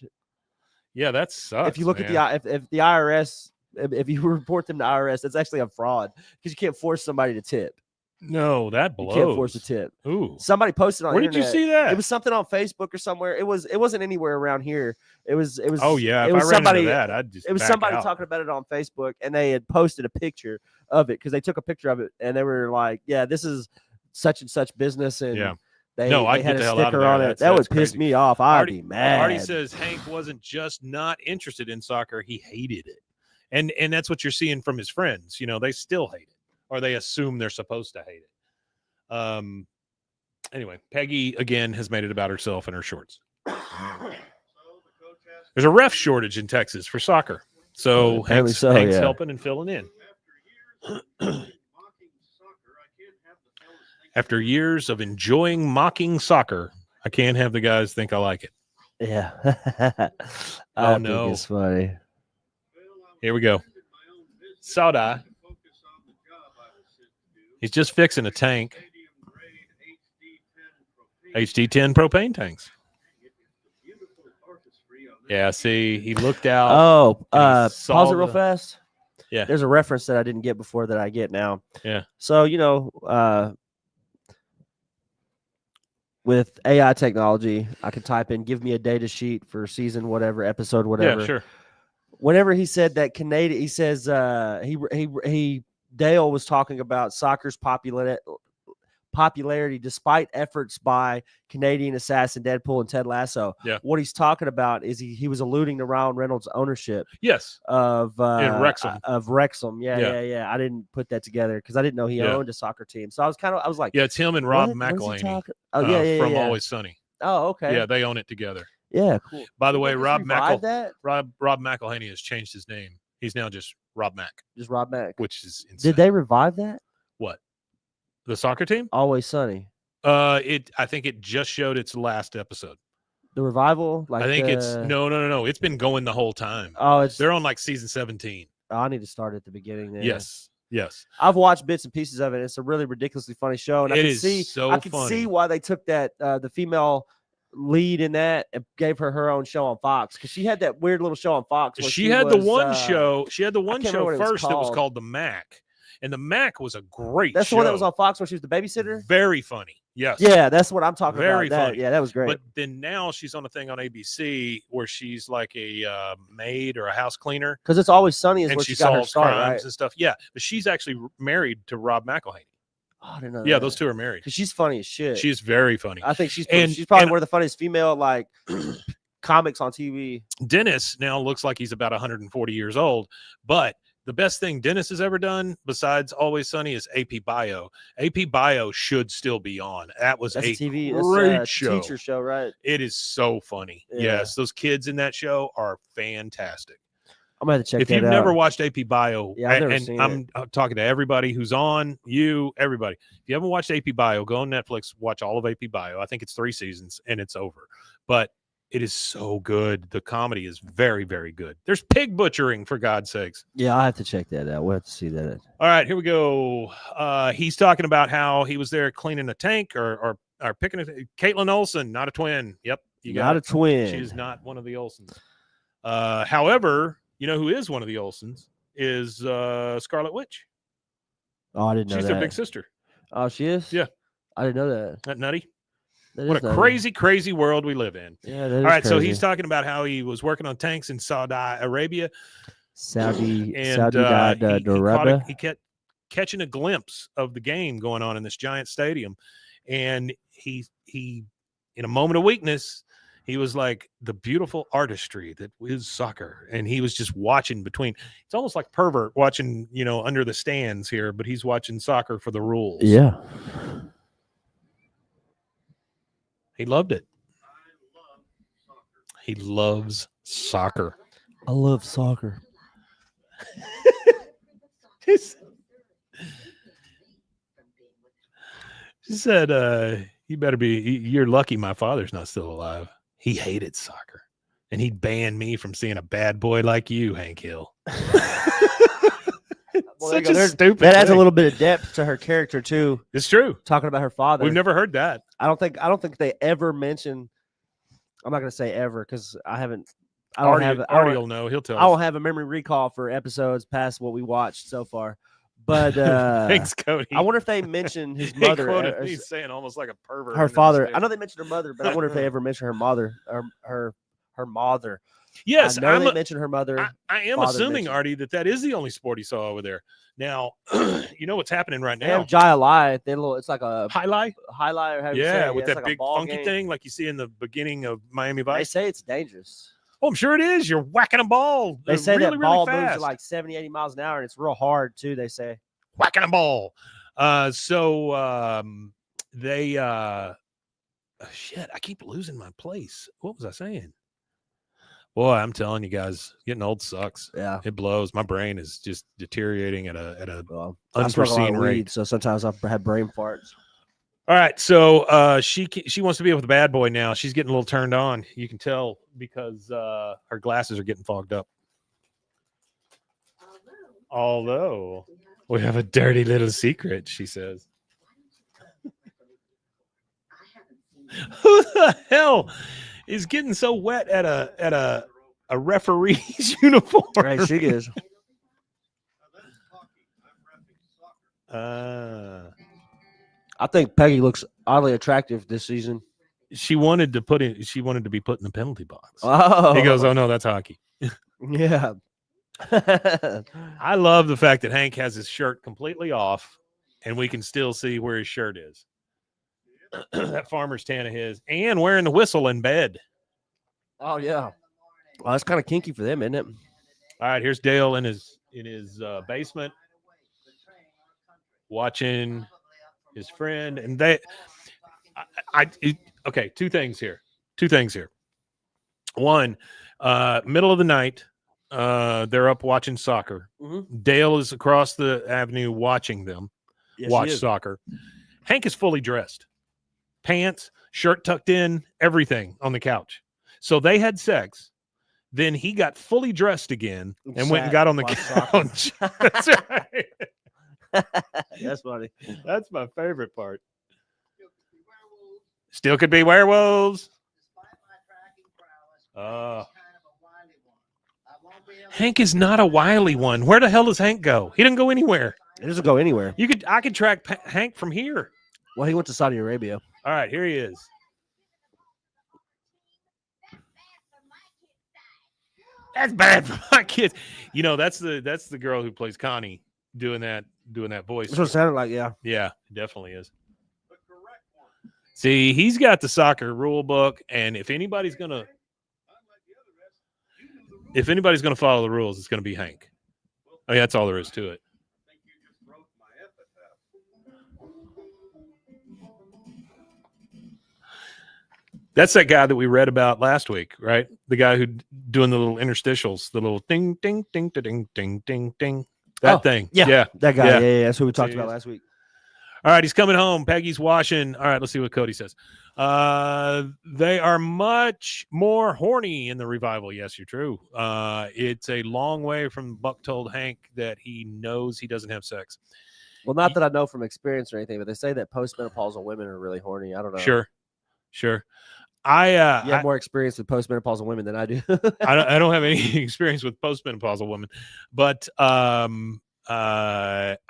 S1: Yeah, that sucks.
S2: If you look at if the IRS, if you report them to IRS, that's actually a fraud because you can't force somebody to tip.
S1: No, that blows.
S2: You can't force a tip.
S1: Ooh.
S2: Somebody posted on
S1: Where
S2: the
S1: did you
S2: internet.
S1: see that?
S2: It was something on Facebook or somewhere. It wasn't anywhere around here. It was.
S1: Oh yeah.
S2: It
S1: If
S2: was
S1: I ran
S2: somebody.
S1: into that, I'd just.
S2: It was
S1: back
S2: somebody
S1: out.
S2: talking about it on Facebook, and they had posted a picture of it because they took a picture of it, and they were like, "Yeah, this is such and such business," and
S1: Yeah.
S2: they
S1: I'd
S2: had
S1: get
S2: a
S1: the hell out of
S2: sticker
S1: there.
S2: on it. That would
S1: That's
S2: piss
S1: crazy.
S2: me off. I'd be mad.
S1: Artie says Hank wasn't just not interested in soccer; he hated it, and that's what you're seeing from his friends. You know, they still hate it, or they assume they're supposed to hate it. Anyway, Peggy again has made it about herself and her shorts. There's a ref shortage in Texas for soccer, so
S2: Apparently
S1: Hank's,
S2: so,
S1: Hank's
S2: yeah.
S1: helping and filling in. After years of enjoying mocking soccer, I can't have the guys think I like it.
S2: Yeah.
S1: Oh,
S2: I think
S1: no.
S2: it's funny.
S1: Here we go. Soda. He's just fixing a tank. HD10 propane tanks. Yeah, see, he looked out.
S2: Oh,
S1: and he saw
S2: pause it real
S1: the-
S2: fast.
S1: Yeah.
S2: There's a reference that I didn't get before that I get now.
S1: Yeah.
S2: So, with AI technology, I could type in, give me a data sheet for season, whatever, episode, whatever.
S1: Yeah, sure.
S2: Whenever he said that Canadian, he says Dale was talking about soccer's popularity despite efforts by Canadian Assassin, Deadpool, and Ted Lasso.
S1: Yeah.
S2: What he's talking about is he was alluding to Ryan Reynolds' ownership
S1: Yes.
S2: of
S1: Wrexham.
S2: Of Wrexham.
S1: Yeah.
S2: Yeah. I didn't put that together because I didn't know he
S1: Yeah.
S2: owned a soccer team. So I was like,
S1: Yeah, it's him and Rob
S2: what is he
S1: McElhaney
S2: talking- Oh yeah,
S1: from
S2: yeah.
S1: Always Sunny.
S2: Oh, okay.
S1: Yeah, they own it together.
S2: Yeah, cool.
S1: By the way,
S2: Did they
S1: Rob
S2: revive that?
S1: McElhaney has changed his name. He's now just Rob Mack,
S2: Just Rob Mack.
S1: which is insane.
S2: Did they revive that?
S1: What? The soccer team?
S2: Always Sunny.
S1: I think it just showed its last episode.
S2: The revival, like
S1: I think it's
S2: the-
S1: no. It's been going the whole time.
S2: Oh, it's.
S1: They're on like season 17.
S2: I need to start at the beginning. Then.
S1: Yes.
S2: I've watched bits and pieces of it. It's a really ridiculously funny show, and I
S1: It
S2: can
S1: is
S2: see.
S1: so
S2: I can
S1: funny.
S2: see why they took that the female lead in that and gave her own show on Fox because she had that weird little show on Fox. Where
S1: She had the
S2: was,
S1: one show. She had the one
S2: can't
S1: show
S2: remember what it was
S1: first that was
S2: called.
S1: called The Mac, and The Mac was a great.
S2: That's
S1: show.
S2: the one that was on Fox where she was the babysitter.
S1: Very funny. Yes.
S2: Yeah, that's what I'm talking
S1: Very
S2: about.
S1: funny.
S2: Yeah, that was great.
S1: But then now she's on a thing on ABC where she's like a maid or a house cleaner,
S2: Because It's Always Sunny is
S1: and
S2: where
S1: she
S2: she got her
S1: solves
S2: start,
S1: crimes
S2: right?
S1: and stuff. Yeah, but she's actually married to Rob McElhaney.
S2: Oh, I didn't know.
S1: Yeah,
S2: that.
S1: those two are married.
S2: Because she's funny as shit.
S1: She's very funny.
S2: I think she's
S1: and-
S2: she's probably
S1: and-
S2: one of the funniest female like comics on TV.
S1: Dennis now looks like he's about 140 years old, but the best thing Dennis has ever done besides Always Sunny is AP Bio. AP Bio should still be on. That was
S2: That's
S1: a
S2: TV.
S1: great
S2: That's a
S1: show.
S2: teacher show, right?
S1: It is so funny.
S2: Yeah.
S1: Yes, those kids in that show are fantastic.
S2: I'm gonna have to check
S1: If
S2: that
S1: you've
S2: out.
S1: never watched AP Bio,
S2: Yeah, I've never
S1: and
S2: seen
S1: I'm talking to everybody who's on, everybody. If you haven't watched AP Bio, go on Netflix, watch all of AP Bio. I think it's 3 seasons and it's over. But it is so good. The comedy is very, very good. There's pig butchering, for God's sakes.
S2: Yeah, I have to check that out. We'll have to see that.
S1: All right, here we go. He's talking about how he was there cleaning a tank or picking a Caitlin Olsen, not a twin. Yep, you got
S2: Not
S1: it.
S2: a twin.
S1: She's not one of the Olsens. However, you know who is one of the Olsens is Scarlet Witch.
S2: Oh, I didn't know
S1: She's
S2: that.
S1: their big sister.
S2: Oh, she is.
S1: Yeah.
S2: I didn't know that.
S1: Isn't that nutty?
S2: That
S1: What
S2: is
S1: a
S2: nutty.
S1: crazy, crazy world we live in.
S2: Yeah, that is
S1: All right, so
S2: crazy.
S1: he's talking about how he was working on tanks in Saudi Arabia.
S2: Saudi
S1: And
S2: Arabia.
S1: he kept catching a glimpse of the game going on in this giant stadium, and he in a moment of weakness, he was like, the beautiful artistry that is soccer, and he was just watching between. It's almost like pervert watching, under the stands here, but he's watching soccer for the rules.
S2: Yeah.
S1: He loved it. He loves soccer.
S2: I love soccer.
S1: She said, you better be, you're lucky my father's not still alive. He hated soccer, and he'd ban me from seeing a bad boy like you, Hank Hill.
S2: Well, there you
S1: Such
S2: go.
S1: a stupid
S2: That adds a
S1: thing.
S2: little bit of depth to her character too.
S1: It's true.
S2: Talking about her father.
S1: We've never heard that.
S2: I don't think they ever mention. I'm not gonna say ever because I haven't. I don't
S1: Artie,
S2: have.
S1: Artie will know. He'll tell
S2: I don't
S1: us.
S2: have a memory recall for episodes past what we watched so far. But
S1: Thanks, Cody.
S2: I wonder if they mention his
S1: He
S2: mother.
S1: quoted me saying almost like a pervert.
S2: her
S1: into the
S2: father. I
S1: stage.
S2: know they mentioned her mother, but I wonder if they ever mention her mother or her mother.
S1: Yes,
S2: I know they mentioned her mother.
S1: I am
S2: father
S1: assuming,
S2: mentioned.
S1: Artie, that is the only sport he saw over there. Now, you know what's happening right
S2: They
S1: now.
S2: have Jai Alai. It's like a
S1: Highlight?
S2: highlight or however you say
S1: Yeah,
S2: it.
S1: with
S2: It's
S1: that
S2: like a
S1: big
S2: ball
S1: funky
S2: game.
S1: thing like you see in the beginning of Miami
S2: They
S1: Vice.
S2: say it's dangerous.
S1: Oh, I'm sure it is. You're whacking a ball.
S2: They say
S1: really,
S2: that ball
S1: really
S2: moves
S1: fast.
S2: at like 70, 80 miles an hour, and it's real hard too. They say.
S1: Whacking a ball. They shit, I keep losing my place. What was I saying? Boy, I'm telling you guys, getting old sucks.
S2: Yeah.
S1: It blows. My brain is just deteriorating at a
S2: Well, I smoke a lot
S1: unforeseen
S2: of
S1: rate.
S2: weed, so sometimes I've had brain farts.
S1: All right, so she wants to be with the bad boy now. She's getting a little turned on. You can tell because her glasses are getting fogged up. Although we have a dirty little secret, she says. Who the hell is getting so wet at a referee's uniform?
S2: Right, she is.
S1: Uh,
S2: I think Peggy looks oddly attractive this season.
S1: she wanted to be put in the penalty box.
S2: Oh,
S1: He goes, "Oh no, that's hockey."
S2: yeah.
S1: I love the fact that Hank has his shirt completely off, and we can still see where his shirt is. That farmer's tan of his, and wearing the whistle in bed.
S2: Oh yeah. Well, that's kind of kinky for them, isn't it?
S1: All right, here's Dale in his basement, watching his friend, and okay. Two things here. One, middle of the night, they're up watching soccer.
S2: Mhm.
S1: Dale is across the avenue watching them
S2: Yes,
S1: watch
S2: she is.
S1: soccer. Hank is fully dressed, pants, shirt tucked in, everything on the couch. So they had sex. Then he got fully dressed again and went and
S2: Sat
S1: got on the
S2: watched soccer.
S1: couch. That's right.
S2: That's funny.
S1: That's my favorite part. Still could be werewolves. Hank is not a wily one. Where the hell does Hank go? He didn't go anywhere.
S2: It doesn't go anywhere.
S1: I could track Hank from here.
S2: Well, he went to Saudi Arabia.
S1: All right, here he is. That's bad for my kids. You know, that's the girl who plays Connie doing that voice.
S2: That's what it sounded like, yeah.
S1: Yeah, it definitely is. See, he's got the soccer rule book, and if anybody's gonna follow the rules, it's gonna be Hank. Oh, yeah, that's all there is to it. That's that guy that we read about last week, right? The guy who doing the little interstitials, the little ding, ding, ding, ding, ding, ding, ding. That thing.
S2: Yeah. That guy.
S1: Yeah.
S2: Yeah. That's what we talked
S1: See,
S2: about last week.
S1: All right, he's coming home. Peggy's washing. All right, let's see what Cody says. They are much more horny in the revival. Yes, you're true. It's a long way from Buck told Hank that he knows he doesn't have sex.
S2: Well, not that I know from experience or anything, but they say that postmenopausal women are really horny. I don't know.
S1: Sure.
S2: You have more experience with postmenopausal women than I do.
S1: I don't have any experience with postmenopausal women, but I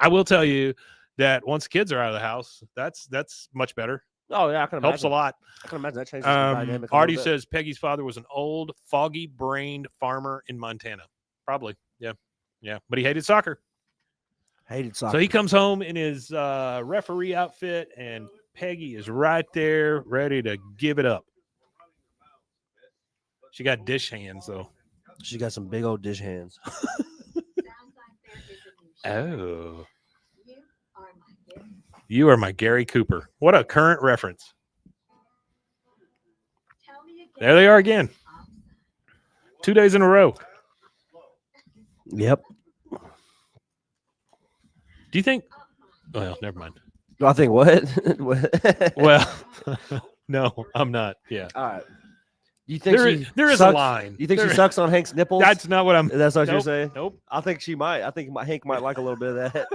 S1: will tell you that once the kids are out of the house, that's much better.
S2: Oh yeah, I can imagine.
S1: Helps a lot.
S2: I can imagine that changes the dynamic.
S1: Artie says Peggy's father was an old, foggy-brained farmer in Montana. Probably, yeah. But he hated soccer. So he comes home in his referee outfit, and Peggy is right there, ready to give it up. She got dish hands, though.
S2: She got some big old dish hands.
S1: Oh. You are my Gary Cooper. What a current reference. There they are again. 2 days in a row.
S2: Yep.
S1: Do you think? Well, never mind.
S2: I think what?
S1: Well, no, I'm not. Yeah.
S2: All right. You think
S1: there is a line?
S2: You think she sucks on Hank's nipples?
S1: That's not what I'm.
S2: That's what you're saying?
S1: Nope.
S2: I think she might. I think Hank might like a little bit of that.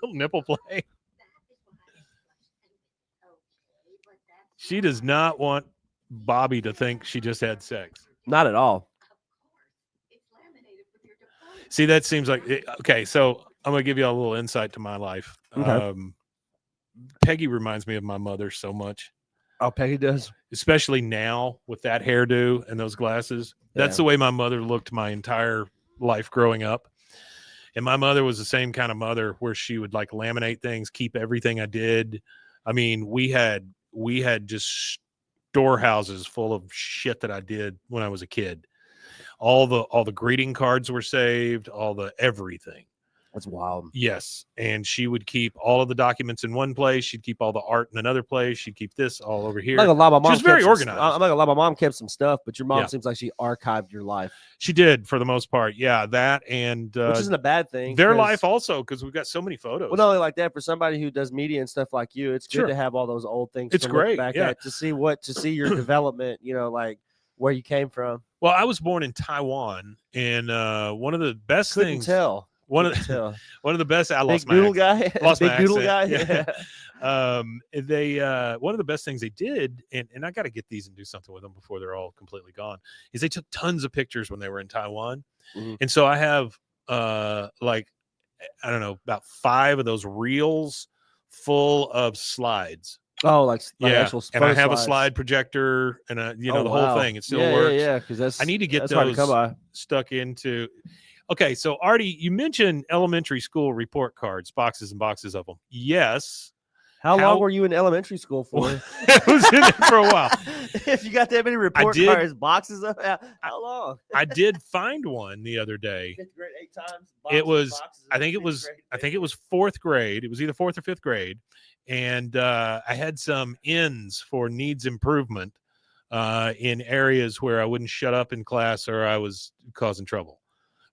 S1: Little nipple play. She does not want Bobby to think she just had sex.
S2: Not at all.
S1: See, that seems like okay. So I'm gonna give you a little insight to my life.
S2: Okay.
S1: Peggy reminds me of my mother so much.
S2: Oh, Peggy does.
S1: Especially now with that hairdo and those glasses. That's the way my mother looked my entire life growing up. And my mother was the same kind of mother where she would like laminate things, keep everything I did. I mean, we had just storehouses full of shit that I did when I was a kid. All the greeting cards were saved, all the everything.
S2: That's wild.
S1: Yes. And she would keep all of the documents in one place. She'd keep all the art in another place. She'd keep this all over here.
S2: I'm not gonna lie, my mom
S1: She was very organized.
S2: I'm not gonna lie, my mom kept some stuff, but your mom seems like she archived your life.
S1: She did for the most part. Yeah, that and
S2: which isn't a bad thing.
S1: Their life also, because we've got so many photos.
S2: Well, not only like that, for somebody who does media and stuff like you, it's good to have all those old things.
S1: It's
S2: to
S1: great,
S2: look back at, to see your development. You know, like where you came from.
S1: Well, I was born in Taiwan, and one of the best things. One of the best. I lost
S2: Big Doodle guy.
S1: Lost
S2: Big
S1: my
S2: Doodle
S1: accent.
S2: guy.
S1: Yeah. They one of the best things they did, and I got to get these and do something with them before they're all completely gone. Is they took tons of pictures when they were in Taiwan, and so I have like I don't know about 5 of those reels full of slides.
S2: Oh, like
S1: actual and I have a slide projector and the whole thing. It still works.
S2: Yeah, because
S1: I need to get those stuck into. Okay, so Artie, you mentioned elementary school report cards, boxes and boxes of them. Yes.
S2: How long were you in elementary school for?
S1: I was in it for a while.
S2: If you got that many report cards, boxes of how long?
S1: I did find one the other day.
S2: 5th grade 8 times.
S1: It was, I think it was 4th grade. It was either 4th or 5th grade, and I had some ends for needs improvement in areas where I wouldn't shut up in class or I was causing trouble.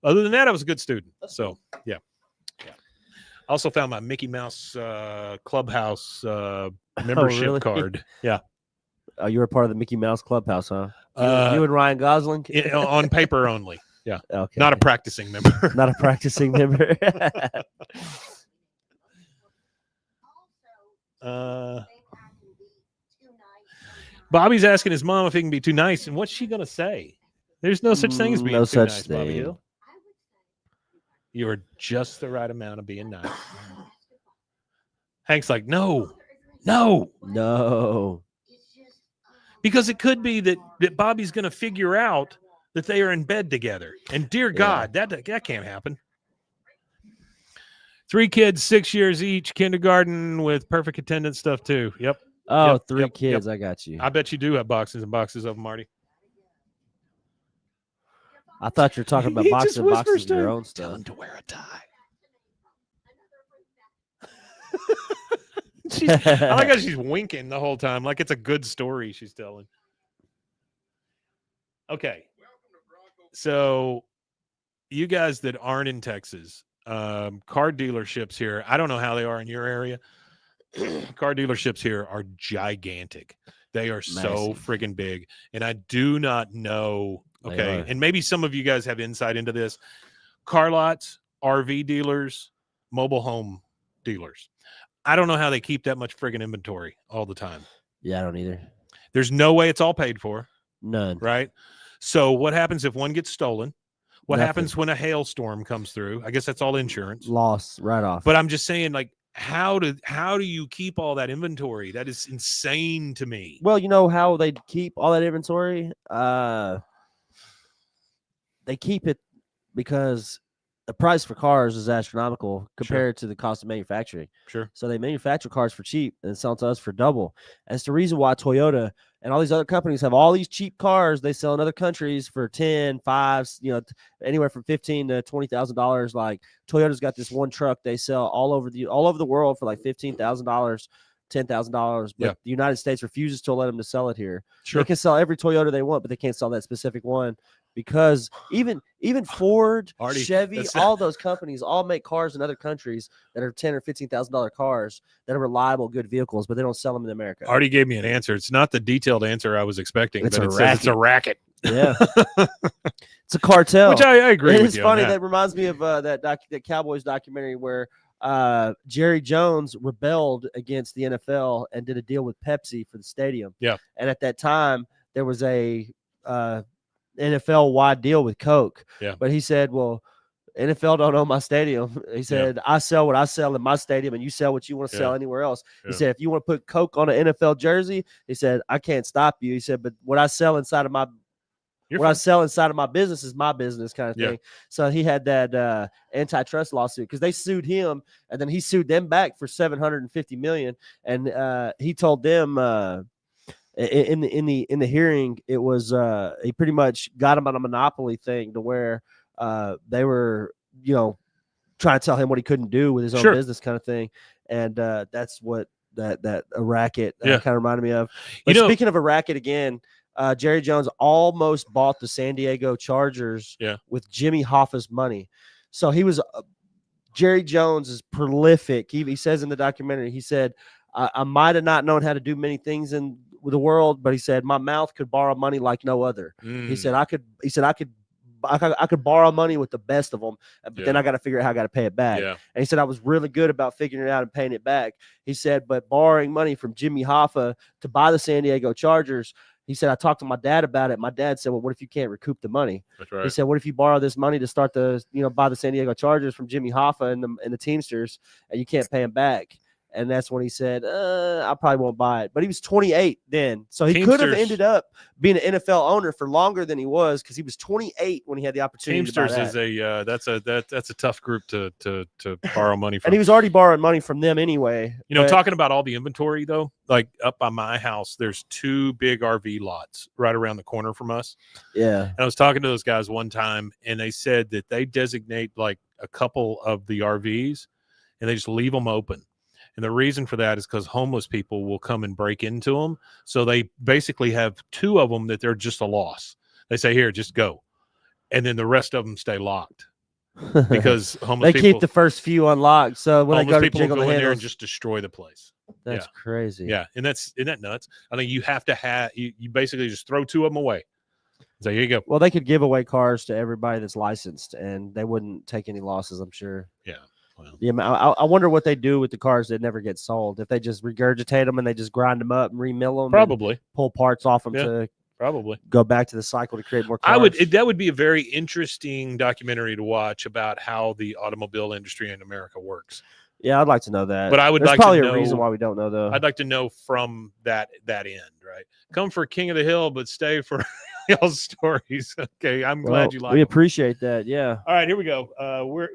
S1: Other than that, I was a good student. So, yeah. I also found my Mickey Mouse Clubhouse membership card. Yeah.
S2: Oh, you were part of the Mickey Mouse Clubhouse, huh?
S1: Uh,
S2: You and Ryan Gosling?
S1: on paper only. Yeah.
S2: Okay.
S1: Not a practicing member.
S2: Not a practicing member.
S1: Bobby's asking his mom if he can be too nice, and what's she gonna say? There's no such thing as being
S2: No
S1: too
S2: such
S1: nice, Bobby
S2: thing.
S1: Hill. You are just the right amount of being nice. Hank's like, no,
S2: No.
S1: because it could be that Bobby's gonna figure out that they are in bed together, and dear God, that can't happen. 3 kids, 6 years each, kindergarten with perfect attendance stuff too. Yep.
S2: Oh,
S1: Yep,
S2: 3
S1: yep,
S2: kids.
S1: yep.
S2: I got you.
S1: I bet you do have boxes and boxes of them, Marty.
S2: I thought you were talking about
S1: He
S2: boxes
S1: just
S2: and boxes
S1: whispers
S2: of
S1: to
S2: your
S1: him,
S2: own
S1: tell
S2: stuff.
S1: him to wear a tie. I like how she's winking the whole time, like it's a good story she's telling. Okay. So you guys that aren't in Texas, car dealerships here, I don't know how they are in your area. Car dealerships here are gigantic. They are so
S2: Massive.
S1: friggin' big. And I do not know.
S2: They
S1: Okay.
S2: are.
S1: And maybe some of you guys have insight into this. Car lots, RV dealers, mobile home dealers. I don't know how they keep that much friggin' inventory all the time.
S2: Yeah, I don't either.
S1: There's no way it's all paid for,
S2: None.
S1: right? So what happens if one gets stolen? What
S2: Nothing.
S1: happens when a hailstorm comes through? I guess that's all insurance.
S2: Loss right off.
S1: But I'm just saying, like, how do you keep all that inventory? That is insane to me.
S2: Well, you know how they keep all that inventory? They keep it because the price for cars is astronomical compared to the cost of manufacturing.
S1: Sure.
S2: So they manufacture cars for cheap and sell to us for double. And it's the reason why Toyota and all these other companies have all these cheap cars they sell in other countries for 10, 5, anywhere from $15,000 to $20,000. Like Toyota's got this one truck they sell all over the world for like $15,000, $10,000. But the United States refuses to let them to sell it here.
S1: Sure.
S2: They can sell every Toyota they want, but they can't sell that specific one. Because even Ford, Chevy, all those companies all make cars in other countries that are $10,000 or $15,000 cars that are reliable, good vehicles, but they don't sell them in America.
S1: Already gave me an answer. It's not the detailed answer I was expecting,
S2: It's
S1: but
S2: a
S1: it says it's a racket.
S2: Yeah, it's a cartel.
S1: Which I agree with you.
S2: It's funny. That reminds me of that Cowboys documentary where Jerry Jones rebelled against the NFL and did a deal with Pepsi for the stadium.
S1: Yeah,
S2: and at that time there was a NFL wide deal with Coke.
S1: Yeah.
S2: But he said, well, NFL don't own my stadium. He said, I sell what I sell in my stadium and you sell what you want to sell anywhere else. He said, if you want to put Coke on an NFL jersey, he said, I can't stop you. He said, but what I sell inside of my business is my business kind of thing. So he had that antitrust lawsuit because they sued him and then he sued them back for $750 million. And he told them in the hearing, it was he pretty much got him on a monopoly thing to where they were, trying to tell him what he couldn't do with his own business kind of thing. And that's what that a racket kind of reminded me of. But speaking of a racket again, Jerry Jones almost bought the San Diego Chargers with Jimmy Hoffa's money. So he was Jerry Jones is prolific. He says in the documentary, he said, I might have not known how to do many things in the world, but he said my mouth could borrow money like no other. He said I could borrow money with the best of them, but then I got to figure out how I got to pay it back. And he said I was really good about figuring it out and paying it back. He said, but borrowing money from Jimmy Hoffa to buy the San Diego Chargers, he said, I talked to my dad about it. My dad said, well, what if you can't recoup the money?
S1: That's right.
S2: He said, what if you borrow this money to start buy the San Diego Chargers from Jimmy Hoffa and the Teamsters, and you can't pay him back? And that's when he said, I probably won't buy it. But he was 28 then. So he could have ended up being an NFL owner for longer than he was because he was 28 when he had the opportunity
S1: Teamsters
S2: to buy that.
S1: that's a tough group to borrow money from.
S2: And he was already borrowing money from them anyway.
S1: Talking about all the inventory, though, like up by my house, there's 2 big RV lots right around the corner from us.
S2: Yeah.
S1: And I was talking to those guys one time, and they said that they designate like a couple of the RVs, and they just leave them open. And the reason for that is because homeless people will come and break into them. So they basically have 2 of them that they're just a loss. They say, here, just go. And then the rest of them stay locked because homeless people
S2: keep the first few unlocked. So when they go to jiggle the
S1: in there
S2: handles
S1: and just destroy the place.
S2: That's crazy.
S1: Yeah, and isn't that nuts? I think you have to have you basically just throw 2 of them away. So here you go.
S2: Well, they could give away cars to everybody that's licensed, and they wouldn't take any losses, I'm sure.
S1: Yeah. Well,
S2: Yeah, I wonder what they do with the cars that never get sold. If they just regurgitate them and they just grind them up and remill them,
S1: probably,
S2: pull parts off them
S1: Yeah.
S2: to
S1: probably.
S2: go back to the cycle to create more cars.
S1: That would be a very interesting documentary to watch about how the automobile industry in America works.
S2: Yeah, I'd like to know that.
S1: But I would
S2: There's
S1: like to
S2: probably
S1: know-
S2: a reason why we don't know though.
S1: I'd like to know from that end, right? Come for King of the Hill, but stay for y'all's stories. Okay, I'm glad you like
S2: We
S1: them.
S2: appreciate that. Yeah.
S1: All right, here we go. We're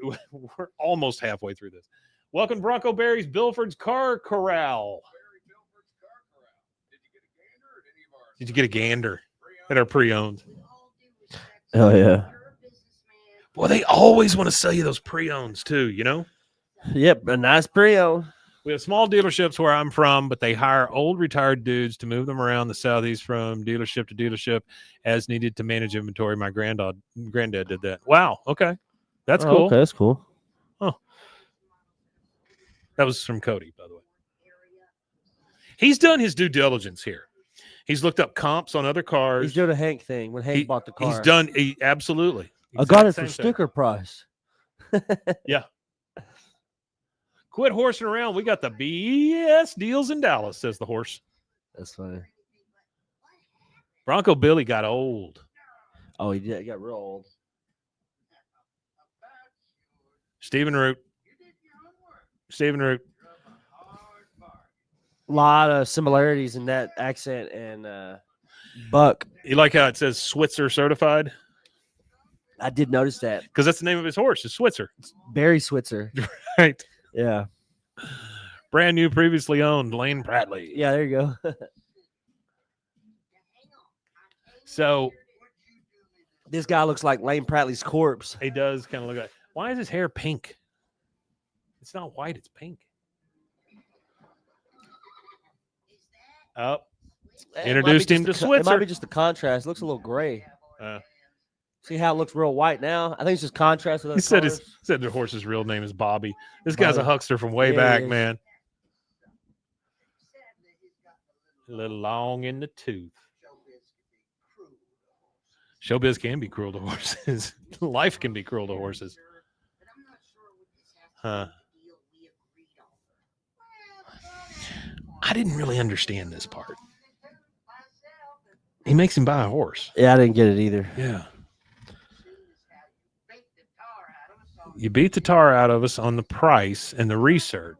S1: almost halfway through this. Welcome, Bronco Berry's Bilford's Car Corral. Did you get a gander that are pre-owned?
S2: Oh yeah.
S1: Boy, they always want to sell you those pre-owns too, you know?
S2: Yep, a nice pre-owned.
S1: We have small dealerships where I'm from, but they hire old retired dudes to move them around the Southeast from dealership to dealership as needed to manage inventory. My granddad did that. Wow. Okay. That's cool.
S2: Okay, that's cool.
S1: That was from Cody, by the way. He's done his due diligence here. He's looked up comps on other cars.
S2: He's doing a Hank thing when Hank
S1: He-
S2: bought the car.
S1: He's done absolutely.
S2: I got it
S1: Exact
S2: for
S1: same thing.
S2: sticker price.
S1: Quit horsing around. We got the BS deals in Dallas, says the horse.
S2: That's funny.
S1: Bronco Billy got old.
S2: Oh, he did. He got real old.
S1: Stephen Root.
S2: A lot of similarities in that accent and Buck.
S1: You like how it says Switzer certified?
S2: I did notice that.
S1: Because that's the name of his horse, is Switzer.
S2: Barry Switzer.
S1: Right.
S2: Yeah.
S1: Brand new, previously owned, Lane Prattley.
S2: Yeah, there you go.
S1: So
S2: This guy looks like Lane Prattley's corpse.
S1: he does kind of look like. Why is his hair pink? It's not white, it's pink. Oh, introduced him to
S2: It might
S1: Switzer.
S2: be just the contrast. It looks a little gray.
S1: Uh,
S2: See how it looks real white now? I think it's just contrast with
S1: he
S2: those
S1: said
S2: colors.
S1: the horse's real name is Bobby. This guy's a
S2: Bobby.
S1: huckster from way
S2: Yeah,
S1: back,
S2: he is.
S1: man. A little long in the tooth. Showbiz can be cruel to horses. Life can be cruel to horses. Huh. I didn't really understand this part. He makes him buy a horse.
S2: Yeah, I didn't get it either.
S1: Yeah. You beat the tar out of us on the price and the research.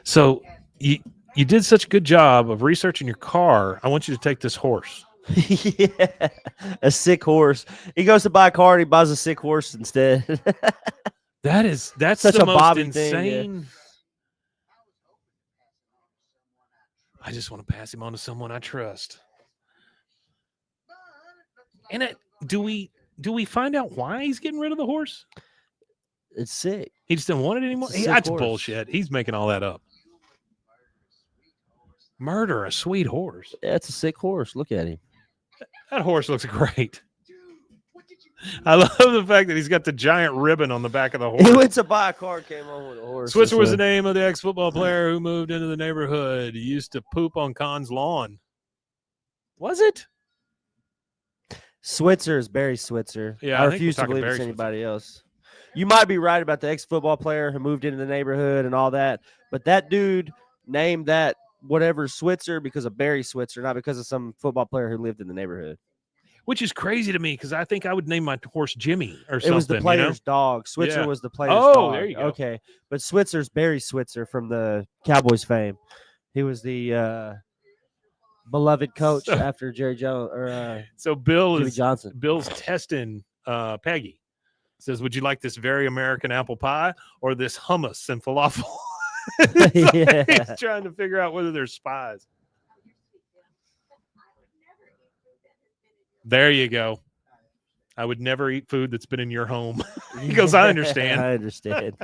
S1: So you did such a good job of researching your car. I want you to take this horse.
S2: Yeah, a sick horse. He goes to buy a car and he buys a sick horse instead.
S1: That's
S2: Such
S1: the
S2: a
S1: most
S2: Bobby thing, yeah.
S1: insane. I just want to pass him on to someone I trust. And do we find out why he's getting rid of the horse?
S2: It's sick.
S1: He just didn't want it anymore.
S2: It's a sick
S1: That's
S2: horse.
S1: bullshit. He's making all that up. Murder a sweet horse.
S2: Yeah, it's a sick horse. Look at him.
S1: That horse looks great. I love the fact that he's got the giant ribbon on the back of the horse.
S2: He went to buy a car, came home with a horse.
S1: Switzer was the
S2: That's
S1: name of the ex-football player who moved into the neighborhood. He used to poop on Khan's lawn. Was it?
S2: Switzer is Barry Switzer.
S1: Yeah,
S2: I
S1: I think
S2: refuse
S1: we're
S2: to
S1: talking
S2: believe
S1: Barry
S2: it's
S1: Switzer.
S2: anybody else. You might be right about the ex-football player who moved into the neighborhood and all that, but that dude named that whatever Switzer because of Barry Switzer, not because of some football player who lived in the neighborhood.
S1: Which is crazy to me because I think I would name my horse Jimmy or
S2: It
S1: something.
S2: was the player's dog. Switzer
S1: Yeah.
S2: was the player's
S1: Oh,
S2: dog.
S1: there you go.
S2: Okay, but Switzer's Barry Switzer from the Cowboys fame. He was the beloved coach
S1: So-
S2: after Jerry Jones or
S1: So Bill
S2: Jimmy
S1: is
S2: Johnson.
S1: Bill's testing Peggy. Says, would you like this very American apple pie or this hummus and falafel? So
S2: Yeah.
S1: He's trying to figure out whether they're spies. There you go. I would never eat food that's been in your home. He goes, I understand.
S2: I understand.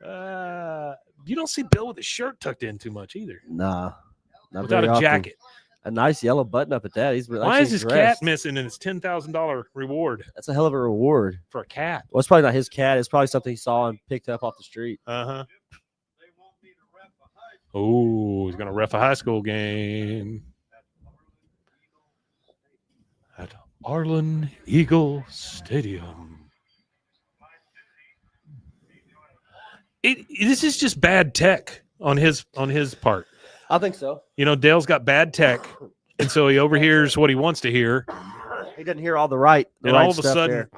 S1: You don't see Bill with his shirt tucked in too much either.
S2: Nah, not
S1: Without
S2: very
S1: a
S2: often.
S1: jacket.
S2: A nice yellow button up at that. He's
S1: Why
S2: actually
S1: is his
S2: dressed.
S1: cat missing and it's $10,000 reward
S2: That's a hell of a reward.
S1: for a cat?
S2: Well, it's probably not his cat. It's probably something he saw and picked up off the street.
S1: Uh-huh. Oh, he's gonna ref a high school game at Arlen Eagle Stadium. This is just bad tech on his part.
S2: I think so.
S1: You know, Dale's got bad tech, and so he overhears what he wants to hear.
S2: He doesn't hear all the right.
S1: And
S2: right
S1: all of a
S2: stuff
S1: sudden,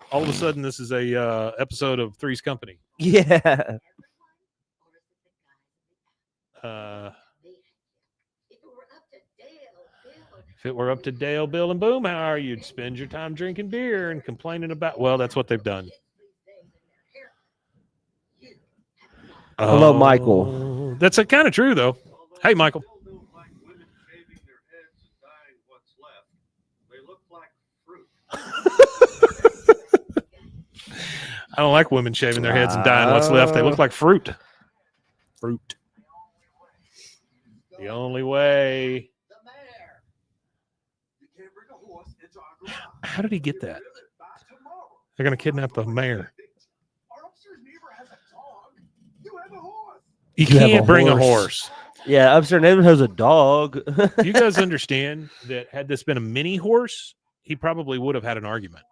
S2: there.
S1: this is a episode of Three's Company.
S2: Yeah.
S1: If it were up to Dale, Bill, and Bwaaa, you'd spend your time drinking beer and complaining about. Well, that's what they've done.
S2: Hello, Michael.
S1: That's kind of true, though. Hey, Michael. I don't like women shaving their heads and dying what's left. They look like fruit. Fruit. The only way. How did he get that? They're going to kidnap the mayor. You can't bring a horse.
S2: Yeah, upstairs neighborhood has a dog.
S1: You guys understand that had this been a mini horse, he probably would have had an argument.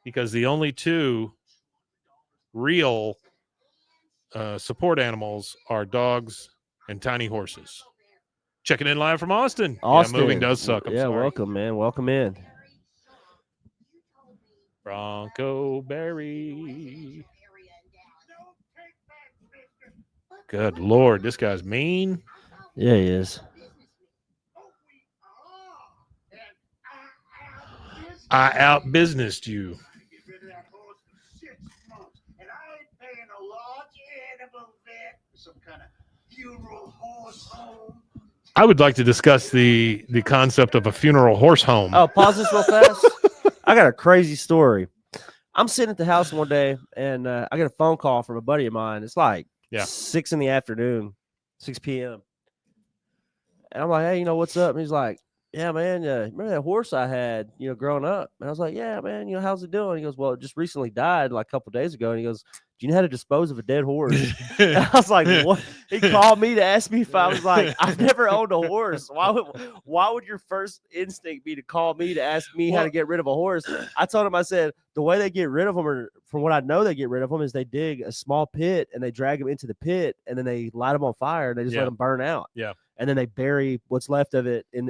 S1: Because the only two real support animals are dogs and tiny horses. Checking in live from Austin.
S2: Austin.
S1: Yeah, moving does suck. I'm sorry.
S2: Welcome, man. Welcome in.
S1: Bronco Berry. Good Lord, this guy's mean.
S2: Yeah, he is.
S1: I out-businessed you. I would like to discuss the concept of a funeral horse home.
S2: Oh, pause this real fast. I got a crazy story. I'm sitting at the house one day, and I get a phone call from a buddy of mine. It's like 6 in the afternoon, 6 p.m. And I'm like, hey, what's up? And he's like, yeah, man, remember that horse I had, growing up? And I was like, yeah, man, how's it doing? He goes, well, it just recently died like a couple days ago. And he goes, do you know how to dispose of a dead horse? And I was like, what? He called me to ask me if I was like, I've never owned a horse. Why would your first instinct be to call me to ask me how to get rid of a horse? I told him, I said, the way they get rid of them, or from what I know they get rid of them, is they dig a small pit and they drag them into the pit and then they light them on fire and they just let them burn out.
S1: Yeah.
S2: And then they bury what's left of it in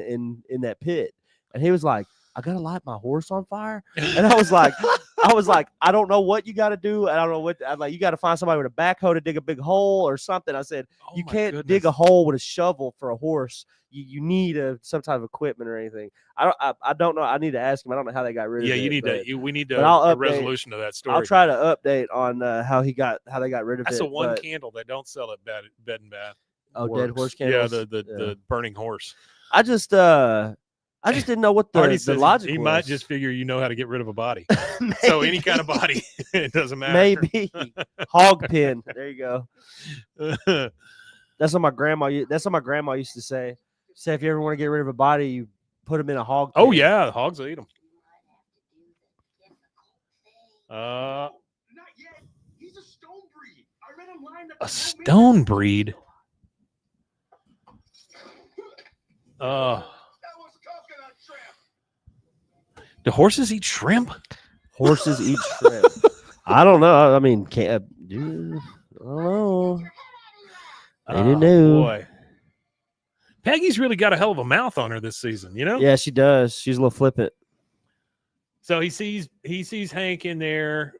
S2: that pit. And he was like, I gotta light my horse on fire. And I was like, I don't know what you got to do. I don't know what. I'm like, you got to find somebody with a backhoe to dig a big hole or something. I said, you can't dig a hole with a shovel for a horse. You need some type of equipment or anything. I don't know. I need to ask him. I don't know how they got rid of it.
S1: Yeah, you need to. We need
S2: a
S1: resolution to that story.
S2: I'll try to update on how they got rid of it.
S1: That's the one candle they don't sell at Bed and Bath.
S2: Oh,
S1: Works.
S2: dead horse candles.
S1: Yeah, the burning horse.
S2: I just didn't know what the logic was.
S1: He might just figure you know how to get rid of a body. So any kind of body, it doesn't matter.
S2: Maybe hog pen. There you go. That's what my grandma used to say. Say if you ever want to get rid of a body, you put them in a hog pen.
S1: Oh yeah, hogs will eat them. Not yet. He's a stone breed. I read him lined up. A stone breed. Do horses eat shrimp?
S2: Horses eat shrimp. I don't know. I mean, I don't know. I didn't know.
S1: Boy. Peggy's really got a hell of a mouth on her this season,
S2: Yeah, she does. She's a little flippant.
S1: So he sees Hank in there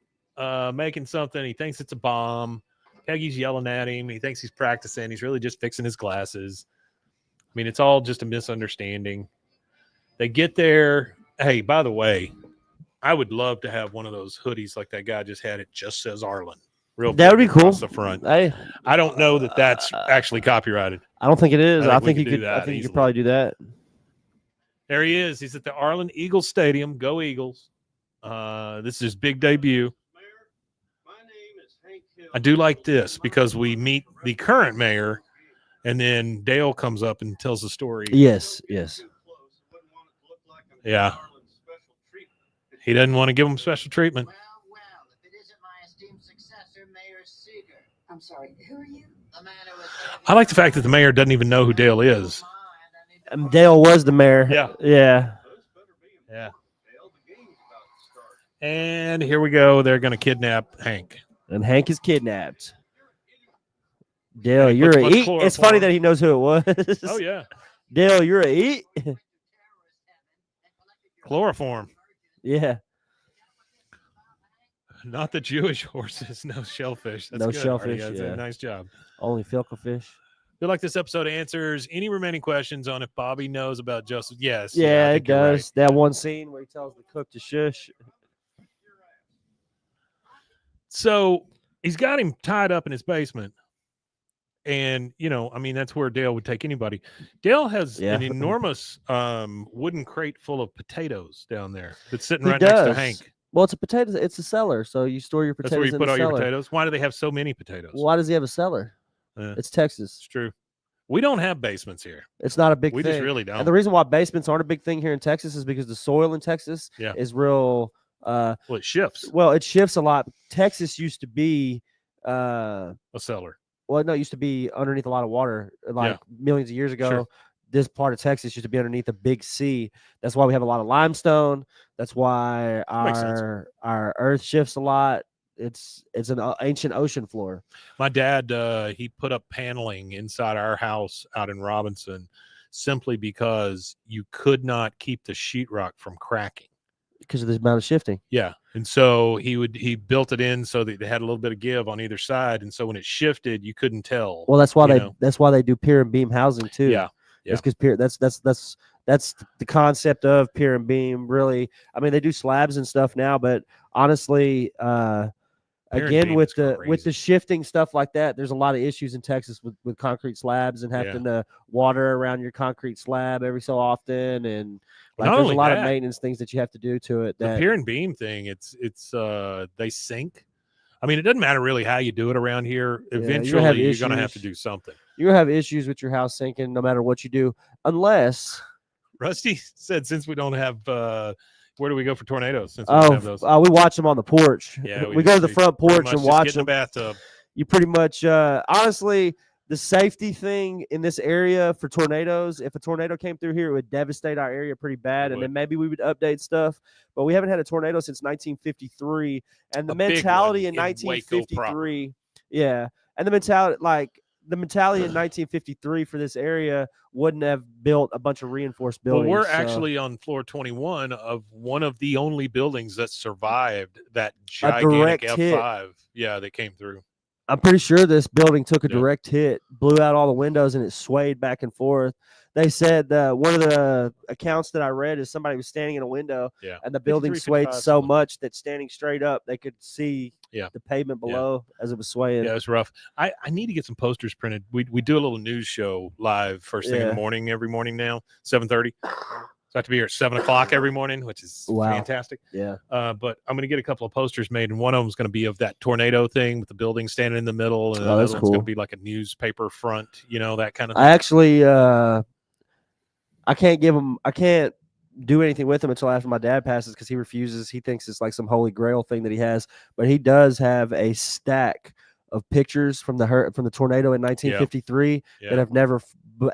S1: making something. He thinks it's a bomb. Peggy's yelling at him. He thinks he's practicing. He's really just fixing his glasses. I mean, it's all just a misunderstanding. They get there. Hey, by the way, I would love to have one of those hoodies like that guy just had. It just says Arlen.
S2: That would be cool.
S1: The front.
S2: I
S1: don't know that that's actually copyrighted.
S2: I don't think it is. I think
S1: you
S2: could. I think you could probably do that.
S1: There he is. He's at the Arlen Eagles Stadium. Go Eagles! This is his big debut. I do like this because we meet the current mayor, And then Dale comes up and tells the story.
S2: Yes.
S1: Yeah. He doesn't want to give him special treatment.
S4: Well, if it isn't my esteemed successor, Mayor Seeger. I'm sorry, who are you? The man who was
S1: I like the fact that the mayor doesn't even know who Dale is.
S2: Dale was the mayor.
S1: Yeah.
S2: Yeah.
S1: And here we go. They're going to kidnap Hank.
S2: And Hank is kidnapped. Dale,
S1: And he
S2: you're
S1: puts
S2: a
S1: a bunch of
S2: eat. It's
S1: chloroform.
S2: funny that he knows who it was.
S1: Oh, yeah.
S2: Dale, you're a eat.
S1: Chloroform.
S2: Yeah.
S1: Not the Jewish horses. No shellfish. That's
S2: No
S1: good,
S2: shellfish,
S1: Artie. That's
S2: yeah.
S1: a nice job.
S2: Only filterfish.
S1: Feel like this episode answers any remaining questions on if Bobby knows about Joseph. Yes.
S2: Yeah,
S1: I
S2: it
S1: think you're right.
S2: does. That one scene where he tells the cook to shush.
S1: So he's got him tied up in his basement. And, that's where Dale would take anybody. Dale has
S2: Yeah.
S1: an enormous wooden crate full of potatoes down there that's sitting
S2: He
S1: right next to
S2: does.
S1: Hank.
S2: Well, it's a potato. It's a cellar, so you store your
S1: That's
S2: potatoes
S1: where you
S2: in
S1: put
S2: the
S1: all your
S2: cellar.
S1: potatoes. Why do they have so many potatoes?
S2: Why does he have a cellar?
S1: Yeah.
S2: It's Texas.
S1: It's true. We don't have basements here.
S2: It's not a big
S1: We
S2: thing.
S1: just really don't.
S2: And the reason why basements aren't a big thing here in Texas is because the soil in Texas
S1: Yeah.
S2: is real.
S1: Well, it shifts.
S2: Well, it shifts a lot. Texas used to be.
S1: A cellar.
S2: Well, no, it used to be underneath a lot of water, like millions of years ago.
S1: Sure.
S2: This part of Texas used to be underneath a big sea. That's why we have a lot of limestone. That's why
S1: Makes sense.
S2: our earth shifts a lot. It's an ancient ocean floor.
S1: My dad, he put up paneling inside our house out in Robinson simply because you could not keep the sheetrock from cracking.
S2: Because of the amount of shifting.
S1: Yeah. And so he built it in so that they had a little bit of give on either side. And so when it shifted, you couldn't tell.
S2: Well, that's why they do pier and beam housing too.
S1: Yeah.
S2: It's because pier. That's the concept of pier and beam. Really, I mean, they do slabs and stuff now, but honestly,
S1: Pier and
S2: again
S1: beam
S2: with
S1: is
S2: the
S1: crazy.
S2: shifting stuff like that, there's a lot of issues in Texas with concrete slabs and having to water around your concrete slab every so often, and
S1: Not
S2: there's
S1: only
S2: a lot of
S1: that,
S2: maintenance things that you have to do to it.
S1: the
S2: That
S1: pier and beam thing, it's they sink. I mean, it doesn't matter really how you do it around here.
S2: Yeah,
S1: Eventually, you're going to have to
S2: issues.
S1: do something.
S2: you're gonna have issues with your house sinking no matter what you do, unless
S1: Rusty said, since we don't have, where do we go for tornadoes? Since we don't have those.
S2: we watch them on the porch.
S1: Yeah,
S2: we go to the front
S1: pretty
S2: porch
S1: much
S2: and
S1: just
S2: watch
S1: get in the
S2: them.
S1: bathtub.
S2: You pretty much honestly, the safety thing in this area for tornadoes, if a tornado came through here, it would devastate our area pretty bad,
S1: It
S2: and
S1: would.
S2: then maybe we would update stuff. But we haven't had a tornado since 1953, and the
S1: A big
S2: mentality
S1: one
S2: in
S1: in Waco proper.
S2: 1953, and the mentality in 1953 for this area wouldn't have built a bunch of reinforced
S1: Well,
S2: buildings.
S1: we're
S2: so-
S1: actually on floor 21 of one of the only buildings that survived that gigantic
S2: direct hit.
S1: F5. Yeah, that came through.
S2: I'm pretty sure this building took a
S1: Yeah.
S2: direct hit, blew out all the windows, and it swayed back and forth. They said one of the accounts that I read is somebody was standing in a window,
S1: Yeah.
S2: and the building
S1: 53,
S2: swayed
S1: 55,
S2: so
S1: something.
S2: much that standing straight up, they could see the pavement below as it was swaying.
S1: Yeah, it was rough. I need to get some posters printed. We do a little news show live first thing in the morning, every morning now, 7:30. So I have to be here at 7 o'clock every morning, which is fantastic.
S2: Yeah.
S1: But I'm going to get a couple of posters made, and one of them is going to be of that tornado thing with the building standing in the middle, and another
S2: that's
S1: one's going
S2: cool.
S1: to be like a newspaper front, that kind of thing.
S2: I actually, I can't do anything with him until after my dad passes because he refuses. He thinks it's like some holy grail thing that he has, but he does have a stack of pictures from the tornado in 1953 that have never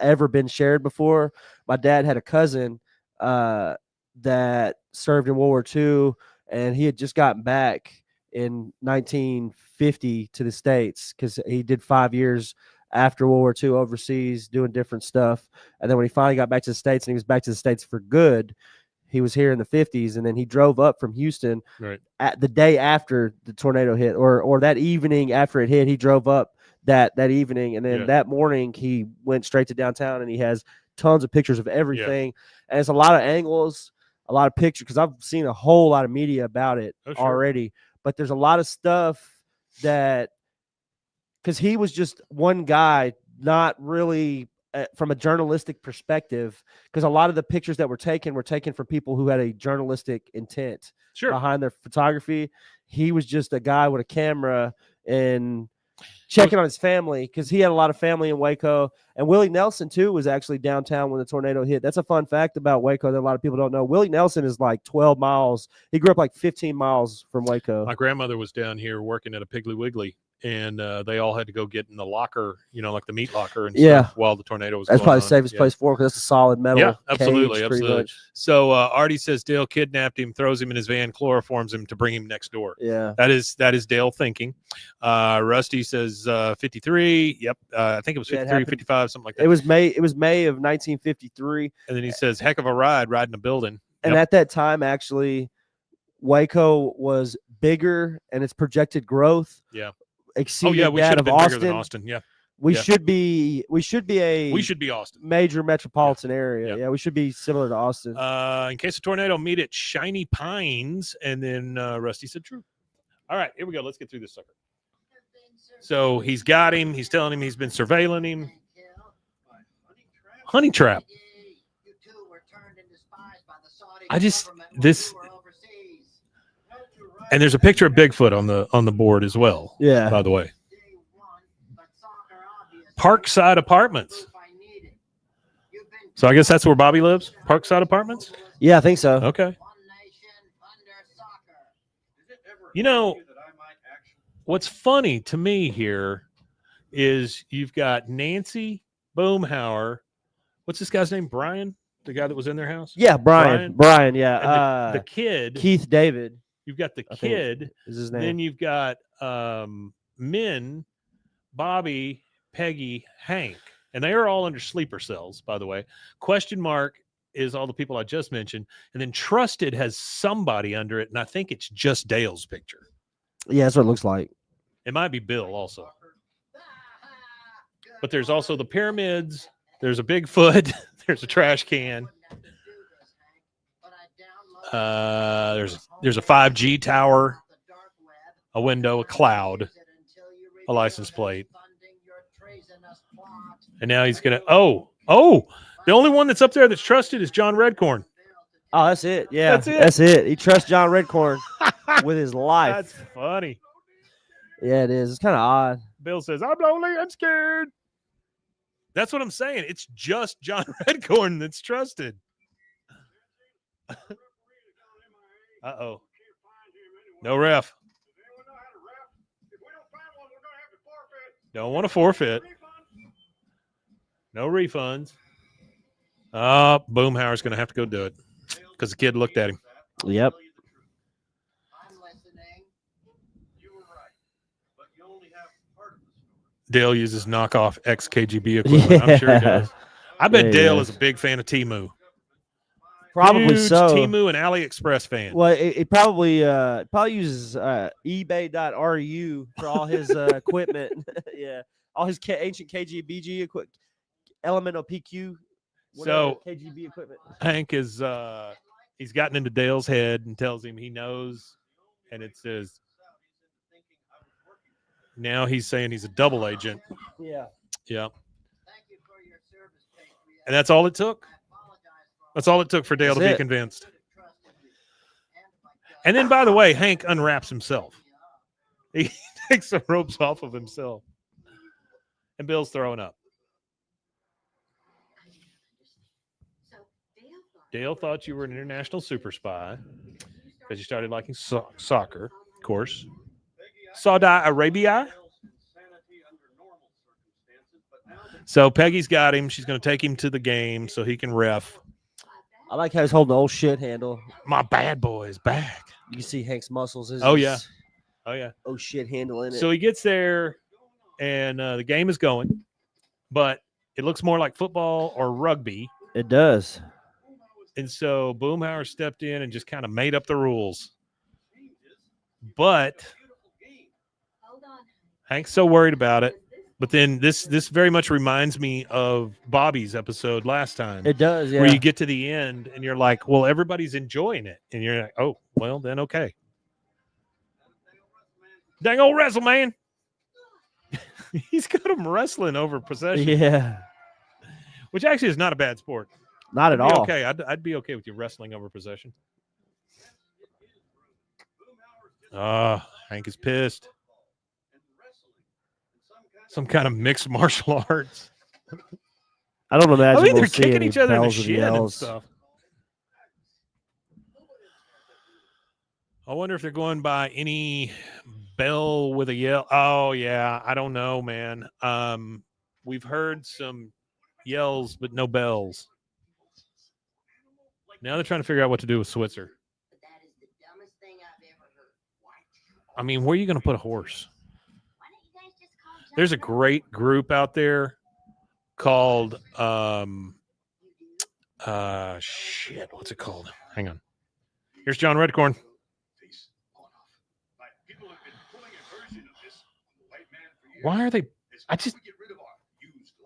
S2: ever been shared before. My dad had a cousin that served in World War II, and he had just gotten back in 1950 to the States because he did 5 years after World War II overseas doing different stuff. And then when he finally got back to the States, and he was back to the States for good, he was here in the 50s, and then he drove up from Houston at the day after the tornado hit, or that evening after it hit. He drove up that evening, and then that morning he went straight to downtown, and he has tons of pictures of everything. And it's a lot of angles, a lot of pictures, because I've seen a whole lot of media about it already. But there's a lot of stuff that, because he was just one guy, not really from a journalistic perspective, because a lot of the pictures that were taken from people who had a journalistic intent behind their photography. He was just a guy with a camera, and checking on his family because he had a lot of family in Waco. And Willie Nelson, too, was actually downtown when the tornado hit. That's a fun fact about Waco that a lot of people don't know. Willie Nelson is like 12 miles. He grew up like 15 miles from Waco.
S1: My grandmother was down here working at a Piggly Wiggly, and they all had to go get in the locker, like the meat locker and stuff while the tornado was
S2: That's
S1: going
S2: probably
S1: on.
S2: the safest place for him because that's a solid metal
S1: Yeah, absolutely,
S2: cage, pretty
S1: absolutely.
S2: much.
S1: So Artie says Dale kidnapped him, throws him in his van, chloroforms him to bring him next door.
S2: Yeah.
S1: That is Dale thinking. Rusty says 53. Yep. I think it was 53, 55, something like that.
S2: It was May of 1953.
S1: And then he says, heck of a ride riding a building.
S2: And at that time, actually, Waco was bigger and its projected growth exceeded that of Austin.
S1: Bigger than Austin. Yeah.
S2: We should be
S1: Austin.
S2: Major metropolitan area. Yeah, we should be similar to Austin.
S1: In case of tornado, meet at Shiny Pines. And then Rusty said true. All right, here we go. Let's get through this sucker. So he's got him. He's telling him he's been surveilling him. Honey trap. And there's a picture of Bigfoot on the board as well.
S2: Yeah.
S1: By the way. Parkside Apartments. So I guess that's where Bobby lives? Parkside Apartments?
S2: Yeah, I think so.
S1: Okay. What's funny to me here is you've got Nancy Boomhauer. What's this guy's name? Brian? The guy that was in their house?
S2: Yeah, Brian, yeah.
S1: And the kid.
S2: Keith David.
S1: You've got the kid.
S2: Is his name.
S1: Then you've got Min, Bobby, Peggy, Hank. And they are all under sleeper cells, by the way. Question mark is all the people I just mentioned. And then Trusted has somebody under it, and I think it's just Dale's picture.
S2: Yeah, that's what it looks like.
S1: It might be Bill also. But there's also the pyramids. There's a Bigfoot. There's a trash can. There's a 5G tower, a window, a cloud, a license plate. And now he's going to the only one that's up there that's trusted is John Redcorn.
S2: Oh, that's it. Yeah. That's it. He trusts John Redcorn with his life.
S1: That's funny.
S2: Yeah, it is. It's kind of odd.
S1: Bill says, I'm lonely, I'm scared. That's what I'm saying. It's just John Redcorn that's trusted. Uh-oh. No ref. Don't want to forfeit. No refunds. Boomhauer's going to have to go do it because the kid looked at him.
S2: Yep.
S1: Dale uses knockoff ex-KGB equipment. Yeah. I'm sure he does. I bet Dale is a big fan of Temu.
S2: Probably
S1: huge
S2: so.
S1: Temu and AliExpress fan.
S2: Well, it probably uses eBay.ru for all his equipment. Yeah, all his ancient KGBG equipment, Elemental PQ.
S1: So
S2: KGB equipment.
S1: Hank is he's gotten into Dale's head and tells him he knows, and it says now he's saying he's a double agent.
S2: Yeah.
S1: Yeah. And that's all it took. That's all it took for Dale to be convinced. And then, by the way, Hank unwraps himself. He takes the ropes off of himself. And Bill's throwing up. Dale thought you were an international super spy because you started liking soccer, of course. Saudi Arabia. So Peggy's got him. She's going to take him to the game so he can ref.
S2: I like how he's holding the old shit handle.
S1: My bad boy is back.
S2: You can see Hank's muscles.
S1: Oh, yeah.
S2: Oh, shit handle in it.
S1: So he gets there, and the game is going, but it looks more like football or rugby.
S2: It does.
S1: And so Boomhauer stepped in and just kind of made up the rules. But Hank's so worried about it. But then this very much reminds me of Bobby's episode last time.
S2: It does, yeah.
S1: Where you get to the end and you're like, well, everybody's enjoying it. And you're like, oh, well, then okay. Dang old wrestle, man. He's got him wrestling over possession.
S2: Yeah.
S1: Which actually is not a bad sport.
S2: Not at all.
S1: Okay, I'd be okay with you wrestling over possession. Hank is pissed. Some kind of mixed martial arts.
S2: I don't imagine
S1: I mean,
S2: we'll
S1: they're
S2: see
S1: kicking
S2: any
S1: each other in the
S2: bells and
S1: shin and
S2: yells.
S1: stuff. I wonder if they're going by any bell with a yell. Oh yeah, I don't know, man. We've heard some yells, but no bells. Now they're trying to figure out what to do with Switzer.
S4: But that is the dumbest thing I've ever heard.
S1: I mean, where are you going to put a horse?
S4: Why don't you guys just call John
S1: There's a
S4: Rowe?
S1: great group out there called shit, what's it called? Hang on. Here's John Redcorn. Why are they? I just.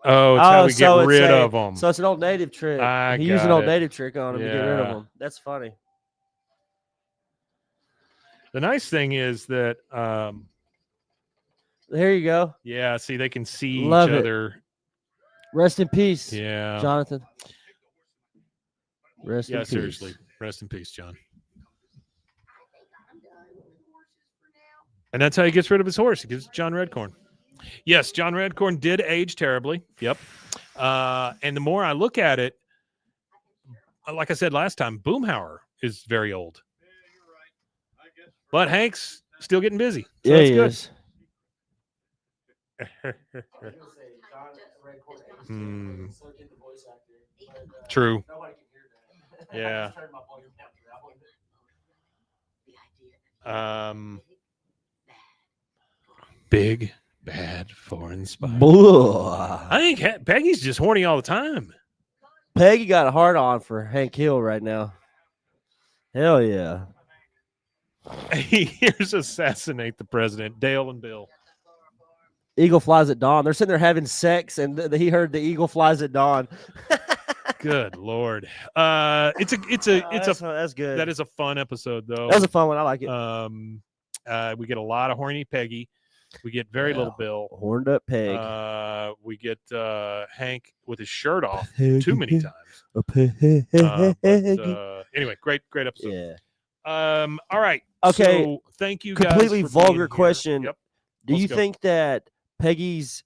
S1: Oh, it's how we get rid of them.
S2: So it's an old native trick.
S1: I
S2: He used an
S1: got
S2: old
S1: it.
S2: native trick on him to get rid of
S1: Yeah.
S2: them. That's funny.
S1: The nice thing is that,
S2: There you go.
S1: yeah, see, they can see
S2: Love
S1: each
S2: it.
S1: other.
S2: Rest in peace,
S1: Yeah.
S2: Jonathan. Rest in
S1: Yeah,
S2: peace.
S1: seriously. Rest in peace, John.
S4: I'm done with horses for now.
S1: And that's how he gets rid of his horse. He gives it to John Redcorn. Yes, John Redcorn did age terribly. Yep. And the more I look at it, like I said last time, Boomhauer is very old. But Hank's still getting busy. So
S2: Yeah,
S1: that's
S2: he
S1: good.
S2: is.
S1: Hmm. True. Yeah.
S4: The idea of
S1: Big bad foreign spy.
S2: Bwaaa.
S1: I think Peggy's just horny all the time.
S2: Peggy got a hard on for Hank Hill right now. Hell yeah.
S1: Here's assassinate the president, Dale and Bill.
S2: Eagle flies at dawn. They're sitting there having sex, and he heard the eagle flies at dawn.
S1: Good Lord. It's
S2: That's good.
S1: that is a fun episode though.
S2: That was a fun one. I like it.
S1: We get a lot of horny Peggy. We get very little Bill.
S2: Horned up peg.
S1: We get Hank with his shirt off too many times.
S2: A peg.
S1: Anyway, great episode.
S2: Yeah.
S1: All right.
S2: Okay,
S1: So thank you guys.
S2: Completely
S1: for being
S2: vulgar
S1: here.
S2: question.
S1: Yep.
S2: Do
S1: Let's
S2: you
S1: go.
S2: think that Peggy's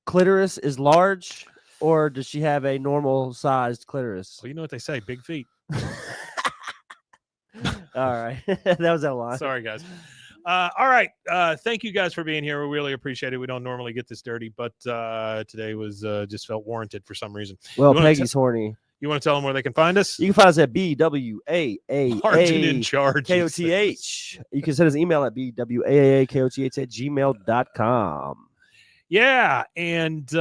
S2: clitoris is large, or does she have a normal sized clitoris?
S1: Well, you know what they say, big feet.
S2: All right. That was that line.
S1: Sorry, guys. All right. Thank you guys for being here. We really appreciate it. We don't normally get this dirty, but today was just felt warranted for some reason.
S2: Well,
S1: You wanna
S2: Peggy's horny.
S1: You want to tell them where they can find us?
S2: You can find us at BWAAA.
S1: Martin in charge.
S2: KOTH. You can send us an email at bwaaakoth@gmail.com.
S1: Yeah, and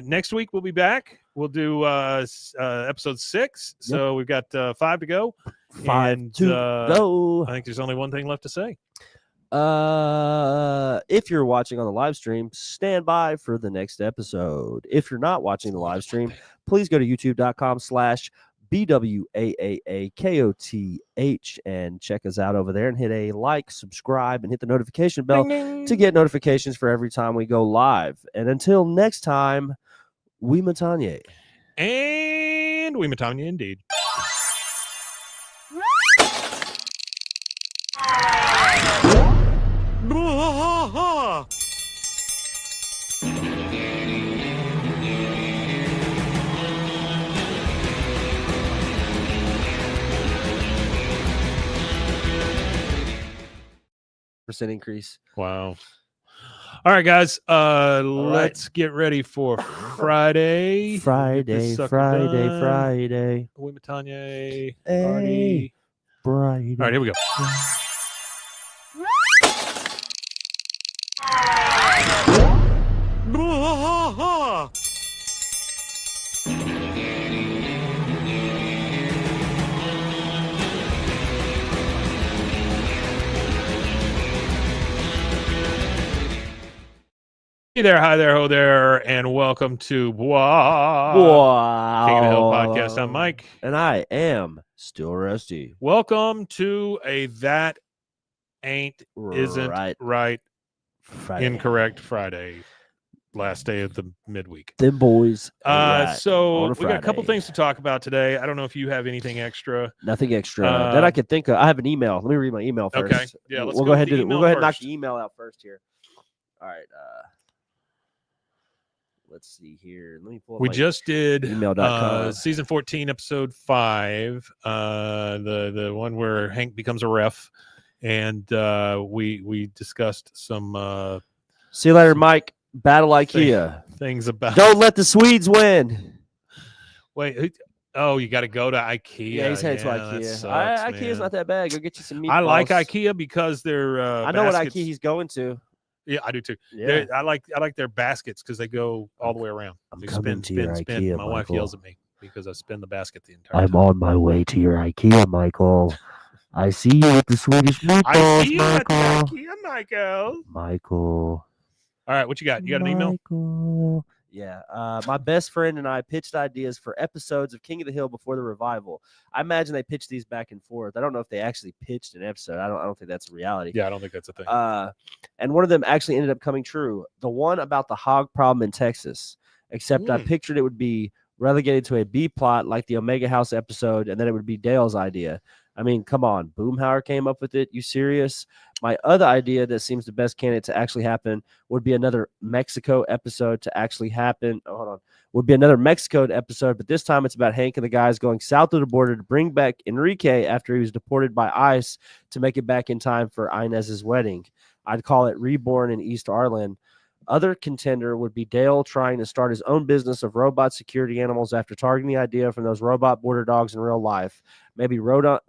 S1: next week we'll be back. We'll do episode 6. So we've got 5 to go.
S2: 5
S1: And,
S2: to go.
S1: I think there's only one thing left to say.
S2: If you're watching on the live stream, stand by for the next episode. If you're not watching the live stream, please go to youtube.com/BWAAAKOTH and check us out over there and hit a like, subscribe, and hit the notification bell to get notifications for every time we go live. And until next time, we Matanye.
S1: And we Matanya indeed.
S2: Percent increase.
S1: Wow. All right, guys. Let's get ready for Friday.
S2: Friday.
S1: We Matanya.
S2: Hey. Friday.
S1: All right, here we go. Hey there, hi there, ho there, and welcome to Bwaaa,
S2: Wow.
S1: King of the Hill podcast. I'm Mike.
S2: And I am still rusty.
S1: Welcome to a That Ain't Isn't Right
S2: Friday.
S1: Incorrect Friday, last day of the midweek.
S2: Them boys. ain't right
S1: So
S2: on a
S1: we got a couple
S2: Friday.
S1: things to talk about today. I don't know if you have anything extra.
S2: Nothing extra that I could think of. I have an email. Let me read my email first.
S1: Okay. Yeah, let's
S2: we'll
S1: go
S2: go ahead
S1: with
S2: and
S1: the
S2: we'll go ahead and knock
S1: email
S2: the email out first here. All right. Let's see here. Let me pull up
S1: We
S2: my
S1: just did
S2: email.com.
S1: season 14, episode 5, the one where Hank becomes a ref, and we discussed some
S2: See you later, Mike. Battle IKEA.
S1: things about.
S2: Don't let the Swedes win.
S1: Wait, oh, you got to go to IKEA.
S2: Yeah, he's headed to
S1: That
S2: IKEA.
S1: sucks,
S2: IKEA's
S1: man.
S2: not that bad. Go get you some meatballs.
S1: I like IKEA because they're
S2: I know what
S1: baskets.
S2: IKEA he's going to.
S1: Yeah, I do too.
S2: Yeah.
S1: I like their baskets because they go all the way around.
S2: I'm
S1: They
S2: coming to your
S1: spin.
S2: IKEA,
S1: My wife
S2: Michael.
S1: yells at me because I spin the basket the entire time.
S2: on my way to your IKEA, Michael. I see you with the Swedish meatballs,
S1: I see you
S2: Michael.
S1: at the IKEA, Michael.
S2: Michael.
S1: All right, what you got? You got an email?
S2: Michael. Yeah, my best friend and I pitched ideas for episodes of King of the Hill before the revival. I imagine they pitched these back and forth. I don't know if they actually pitched an episode. I don't think that's a reality.
S1: Yeah, I don't think that's a thing.
S2: And one of them actually ended up coming true. The one about the hog problem in Texas. Except I pictured it would be relegated to a B plot like the Omega House episode, and then it would be Dale's idea. I mean, come on. Boomhauer came up with it. You serious? My other idea that seems the best candidate to actually happen would be another Mexico episode to actually happen. Oh, hold on. Would be another Mexico episode, but this time it's about Hank and the guys going south of the border to bring back Enrique after he was deported by ICE to make it back in time for Inez's wedding. I'd call it Reborn in East Arlen. Other contender would be Dale trying to start his own business of robot security animals after targeting the idea from those robot border dogs in real life. Maybe robot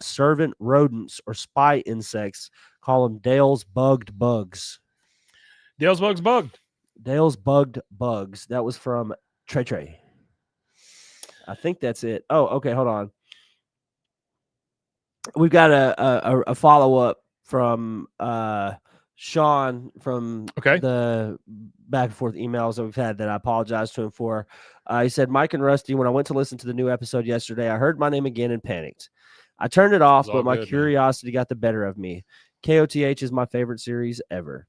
S2: servant rodents or spy insects. Call them Dale's bugged bugs.
S1: Dale's Bugs Bugged.
S2: Dale's bugged bugs. That was from Trey Trey. I think that's it. Oh, okay. Hold on. We've got a follow up from Sean from the back and forth emails that we've had that I apologize to him for. He said, Mike and Rusty, when I went to listen to the new episode yesterday, I heard my name again and panicked. I turned it off, but my curiosity got the better of me. KOTH is my favorite series ever.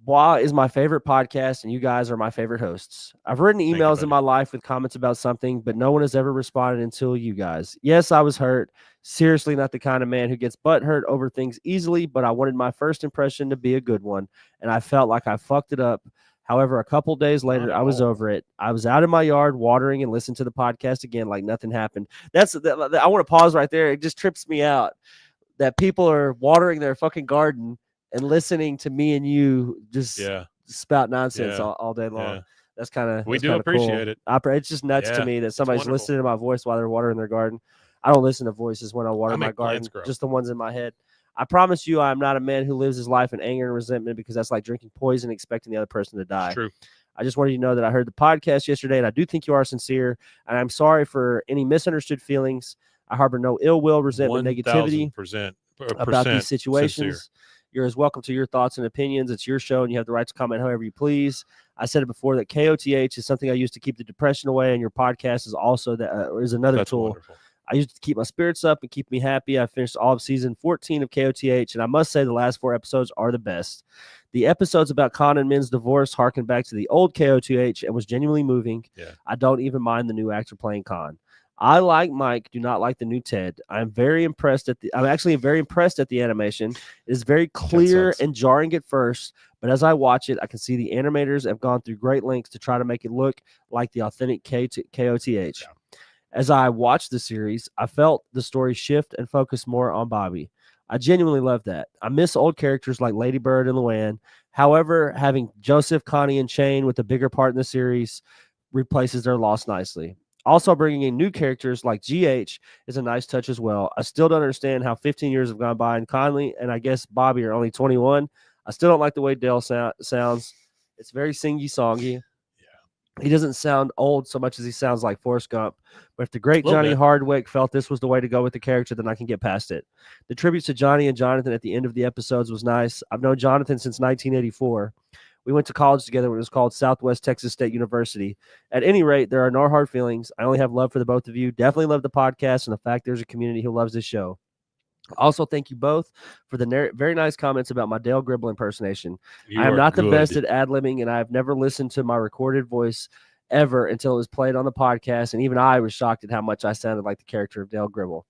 S2: Bwaaa is my favorite podcast, and you guys are my favorite hosts. I've written emails in my life with comments about something, but no one has ever responded until you guys. Yes, I was hurt. Seriously, not the kind of man who gets butthurt over things easily, but I wanted my first impression to be a good one, and I felt like I fucked it up. However, a couple days later, I was over it. I was out in my yard watering and listened to the podcast again like nothing happened. I want to pause right there. It just trips me out that people are watering their fucking garden and listening to me and you just spout nonsense all day long. Yeah. That's kind of
S1: we do appreciate
S2: it. It's just nuts to me that somebody's listening to my voice while they're watering their garden. I don't listen to voices when I water my garden, just the ones in my head. I promise you, I'm not a man who lives his life in anger and resentment because that's like drinking poison and expecting the other person to die.
S1: It's true.
S2: I just wanted you to know that I heard the podcast yesterday, and I do think you are sincere, and I'm sorry for any misunderstood feelings. I harbor no ill will, resentment, negativity about these situations. Sincere. You're as welcome to your thoughts and opinions. It's your show, and you have the right to comment however you please. I said it before that KOTH is something I use to keep the depression away, and your podcast is also is another tool. Wonderful. I used to keep my spirits up and keep me happy. I finished all of season 14 of KOTH, and I must say the last 4 episodes are the best. The episodes about Con and Min's divorce harken back to the old KOTH and was genuinely moving. Yeah. I don't even mind the new actor playing Con. I, like Mike, do not like the new Ted. I'm actually very impressed at the animation. It is very clear and jarring at first, but as I watch it, I can see the animators have gone through great lengths to try to make it look like the authentic KOTH. Yeah. As I watched the series, I felt the story shift and focus more on Bobby. I genuinely love that. I miss old characters like Lady Bird and Luann. However, having Joseph, Connie, and Shane with a bigger part in the series replaces their loss nicely. Also, bringing in new characters like GH is a nice touch as well. I still don't understand how 15 years have gone by and Conley and I guess Bobby are only 21. I still don't like the way Dale sounds. It's very singy-songy. He doesn't sound old so much as he sounds like Forrest Gump. But if the great Johnny Hardwick felt this was the way to go with the character, then I can get past it. The tributes to Johnny and Jonathan at the end of the episodes was nice. I've known Jonathan since 1984. We went to college together when it was called Southwest Texas State University. At any rate, there are no hard feelings. I only have love for the both of you. Definitely love the podcast and the fact there's a community who loves this show. Also, thank you both for the very nice comments about my Dale Gribble impersonation. I am not the best at ad-libbing, and I've never listened to my recorded voice ever until it was played on the podcast, and even I was shocked at how much I sounded like the character of Dale Gribble.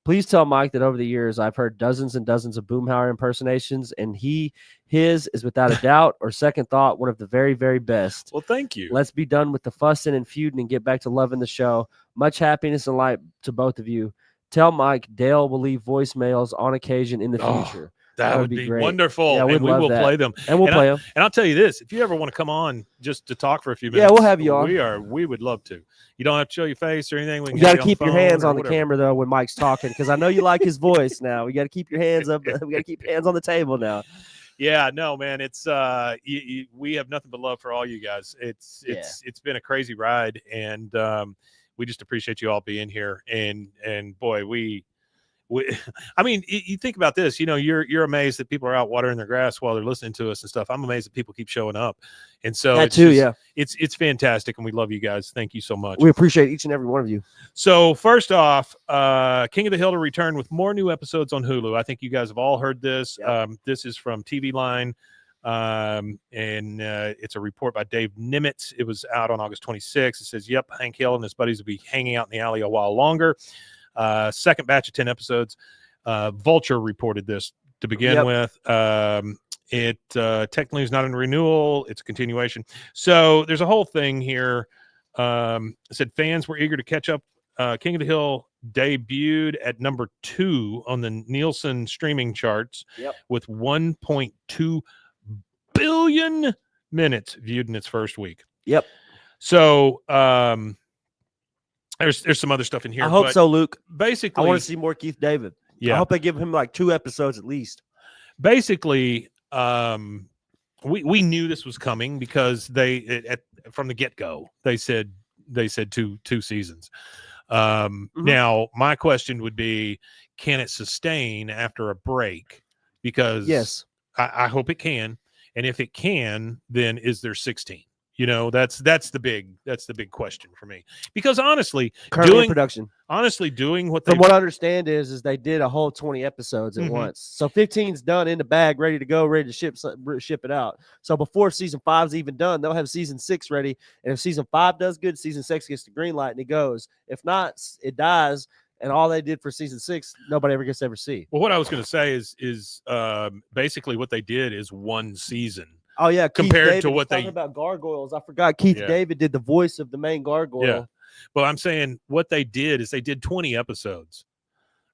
S2: Please tell Mike that over the years I've heard dozens and dozens of Boomhauer impersonations, and his is without a doubt or second thought one of the very, very best.
S1: Well, thank you.
S2: Let's be done with the fussing and feuding and get back to loving the show. Much happiness and light to both of you. Tell Mike Dale will leave voicemails on occasion in the
S1: Oh,
S2: future.
S1: That would be
S2: great.
S1: wonderful.
S2: Yeah,
S1: and
S2: we'd
S1: we
S2: love
S1: will
S2: that.
S1: play them.
S2: And we'll play them.
S1: And I'll tell you this: if you ever want to come on just to talk for a few
S2: Yeah,
S1: minutes,
S2: we'll have you on.
S1: We would love to. You don't have to show your face or anything. We
S2: You
S1: can have
S2: got to
S1: you
S2: keep your
S1: phone
S2: hands
S1: or
S2: on the
S1: whatever.
S2: camera though when Mike's talking, because I know you like his voice. Now we got to keep your hands up. We got to keep your hands on the table now.
S1: Yeah, no, man, it's we have nothing but love for all you guys. It's been a crazy ride, and we just appreciate you all being here. And boy, we I mean, you think about this. You know, you're amazed that people are out watering their grass while they're listening to us and stuff. I'm amazed that people keep showing up, and so
S2: That
S1: it's
S2: too,
S1: just-
S2: yeah.
S1: it's fantastic, and we love you guys. Thank you so much.
S2: We appreciate each and every one of you.
S1: So first off, King of the Hill to return with more new episodes on Hulu. I think you guys have all heard this.
S2: Yep.
S1: This is from TV Line, and it's a report by Dave Nimitz. It was out on August 26th. It says, "Yep, Hank Hill and his buddies will be hanging out in the alley a while longer." Second batch of 10 episodes. Vulture reported this to begin with. It technically is not a renewal; it's a continuation. So there's a whole thing here. It said fans were eager to catch up. King of the Hill debuted at number 2 on the Nielsen streaming charts with 1.2 billion minutes viewed in its first week.
S2: Yep.
S1: So there's some other stuff in here.
S2: I hope
S1: but
S2: so, Luke.
S1: Basically,
S2: I want to see more Keith David.
S1: Yeah.
S2: I hope they give him like 2 episodes at least.
S1: Basically, we knew this was coming because from the get-go they said two seasons. Now my question would be, can it sustain after a break? Because
S2: yes,
S1: I hope it can, and if it can, then is there 16? You know, that's the big question for me. Because honestly,
S2: currently in production.
S1: doing what
S2: From what I understand is they did a whole 20 episodes at once. So 15's done, in the bag, ready to go, ready to ship it out. So before season 5's even done, they'll have season 6 ready. And if season 5 does good, season 6 gets the green light and it goes. If not, it dies. And all they did for season 6, nobody ever gets to ever see.
S1: Well, what I was going to say is basically what they did is one season.
S2: Oh yeah,
S1: compared to what
S2: talking about gargoyles. I forgot Keith David did the voice of the main gargoyle.
S1: Yeah, but I'm saying what they did is they did 20 episodes,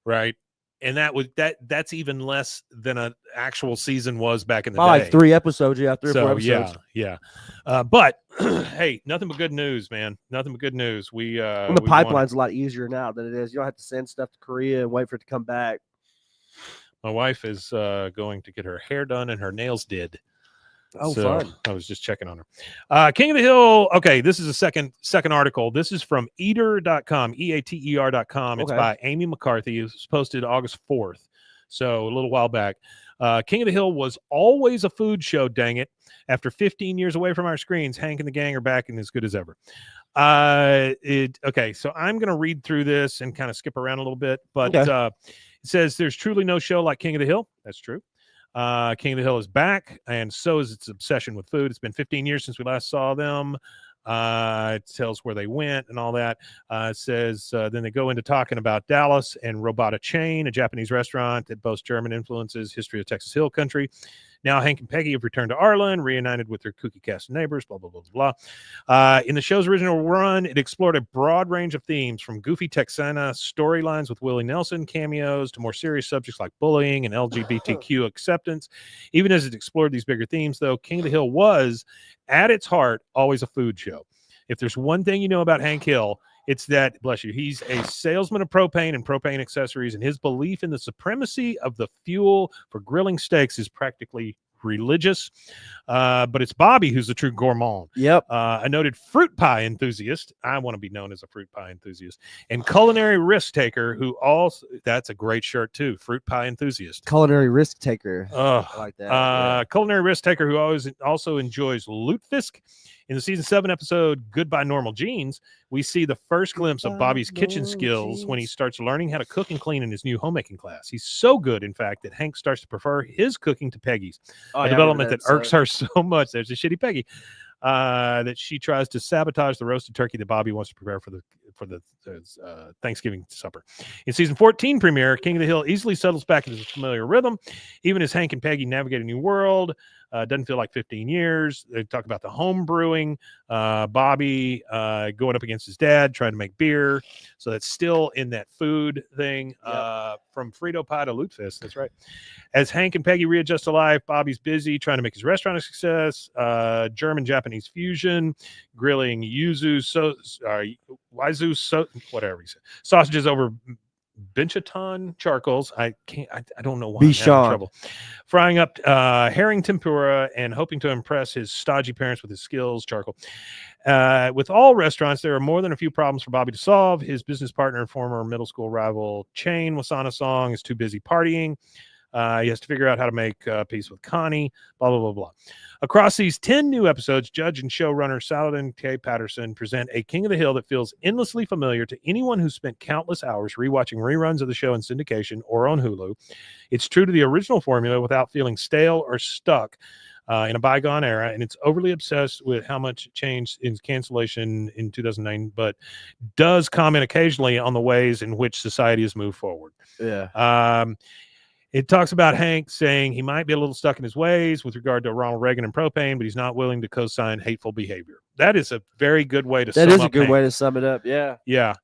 S1: right? And that's even less than an actual season was back in the day.
S2: Like 3 episodes, 3 or 4 episodes.
S1: Yeah. But hey, nothing but good news, man. Nothing but good news.
S2: The pipeline's a lot easier now than it is. You don't have to send stuff to Korea and wait for it to come back.
S1: My wife is going to get her hair done and her nails did.
S2: Oh,
S1: so
S2: fun.
S1: I was just checking on her. King of the Hill. Okay, this is a second article. This is from eater.com, EATER.com. It's by Amy McCarthy. It was posted August 4th, so a little while back. King of the Hill was always a food show, dang it. After 15 years away from our screens, Hank and the gang are back and as good as ever. Okay, so I'm going to read through this and kind of skip around a little bit, but it says there's truly no show like King of the Hill. That's true. King of the Hill is back, and so is its obsession with food. It's been 15 years since we last saw them. It tells where they went and all that. It says then they go into talking about Dallas and Robata Chain, a Japanese restaurant that boasts German influences, history of Texas Hill Country. Now Hank and Peggy have returned to Arlen, reunited with their kooky cast of neighbors, blah, blah, blah, blah. In the show's original run, it explored a broad range of themes, from goofy Texana storylines with Willie Nelson cameos to more serious subjects like bullying and LGBTQ acceptance. Even as it explored these bigger themes, though, King of the Hill was, at its heart, always a food show. If there's one thing you know about Hank Hill, it's that, bless you, he's a salesman of propane and propane accessories, and his belief in the supremacy of the fuel for grilling steaks is practically religious. But it's Bobby who's the true gourmand.
S2: Yep.
S1: A noted fruit pie enthusiast. I want to be known as a fruit pie enthusiast. And culinary risk taker who also, that's a great shirt too, fruit pie enthusiast.
S2: Culinary risk taker.
S1: I
S2: like that.
S1: Culinary risk taker who also enjoys lutefisk. In the season 7 episode, Goodbye Normal Jeans, we see the first glimpse of Bobby's kitchen skills when he starts learning how to cook and clean in his new homemaking class. He's so good, in fact, that Hank starts to prefer his cooking to Peggy's. A development that irks her so much. There's a shitty Peggy. That she tries to sabotage the roasted turkey that Bobby wants to prepare for Thanksgiving supper. In season 14 premiere, King of the Hill easily settles back into his familiar rhythm, even as Hank and Peggy navigate a new world. Doesn't feel like 15 years. They talk about the home brewing, Bobby going up against his dad, trying to make beer. So that's still in that food thing, from Frito pie to Lutefisk. That's right. As Hank and Peggy readjust to life, Bobby's busy trying to make his restaurant a success. German-Japanese fusion, grilling whatever he said, sausages over Benchaton charcoals. I don't know why I'm having trouble. Frying up herring tempura and hoping to impress his stodgy parents with his skills. Charcoal. With all restaurants, there are more than a few problems for Bobby to solve. His business partner and former middle school rival Chain Wasana Song is too busy partying. He has to figure out how to make peace with Connie, blah, blah, blah, blah. Across these 10 new episodes, judge and showrunner Saladin K. Patterson present a King of the Hill that feels endlessly familiar to anyone who spent countless hours rewatching reruns of the show in syndication or on Hulu. It's true to the original formula without feeling stale or stuck in a bygone era, and it's overly obsessed with how much changed in cancellation in 2009, but does comment occasionally on the ways in which society has moved forward.
S2: Yeah.
S1: It talks about Hank saying he might be a little stuck in his ways with regard to Ronald Reagan and propane, but he's not willing to co-sign hateful behavior. That is a very good way to sum up
S2: That is a good
S1: Hank.
S2: way to sum it up. Yeah.
S1: Yeah.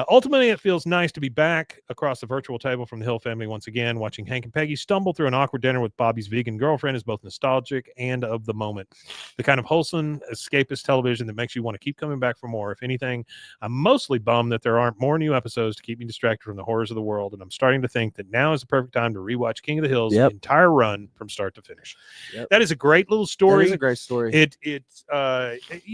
S1: Ultimately, it feels nice to be back across the virtual table from the Hill family once again. Watching Hank and Peggy stumble through an awkward dinner with Bobby's vegan girlfriend is both nostalgic and of the moment. The kind of wholesome, escapist television that makes you want to keep coming back for more. If anything, I'm mostly bummed that there aren't more new episodes to keep me distracted from the horrors of the world, and I'm starting to think that now is the perfect time to rewatch King of the Hill's entire run from start to finish. That is a great little story.
S2: That is a great story.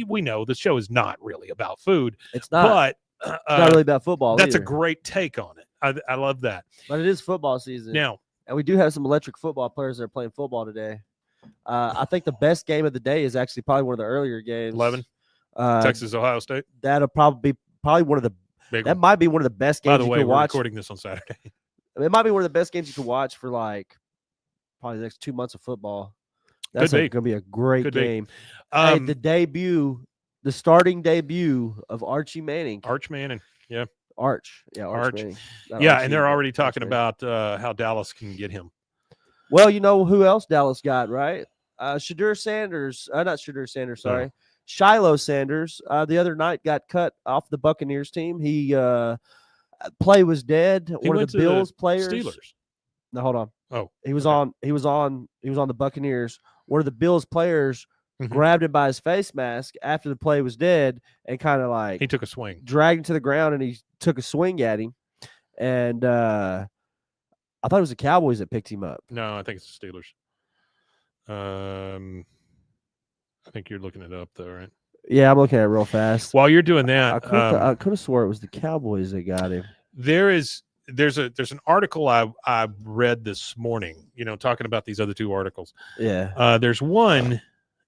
S1: We know the show is not really about food.
S2: It's not.
S1: But
S2: it's not really about football.
S1: That's
S2: either.
S1: a great take on it. I love that.
S2: But it is football season
S1: now,
S2: and we do have some electric football players that are playing football today. I think the best game of the day is actually probably one of the earlier games.
S1: 11, Texas, Ohio State.
S2: That'll probably be one of the. Might be one of the best games.
S1: By the way,
S2: you can
S1: we're
S2: watch.
S1: Recording this on Saturday.
S2: It might be one of the best games you can watch for like probably the next 2 months of football. That's going to be a great game. The starting debut of Archie Manning.
S1: Arch Manning, yeah.
S2: Arch Manning.
S1: Yeah, and they're already talking about how Dallas can get him.
S2: Well, you know who else Dallas got, right? Shadur Sanders. Not Shadur Sanders, sorry.
S1: No.
S2: Shiloh Sanders. The other night got cut off the Buccaneers team. He play was dead.
S1: He
S2: one of the Bills players.
S1: Steelers.
S2: No, hold on.
S1: Oh.
S2: He was on the Buccaneers. One of the Bills players grabbed him by his face mask after the play was dead and kind of like
S1: he took a swing,
S2: dragged him to the ground, and he took a swing at him. And I thought it was the Cowboys that picked him up.
S1: No, I think it's the Steelers. I think you're looking it up though, right?
S2: Yeah, I'm looking at it real fast.
S1: While you're doing that,
S2: I could have swore it was the Cowboys that got him.
S1: There's an article I read this morning, talking about these other two articles.
S2: Yeah.
S1: There's one,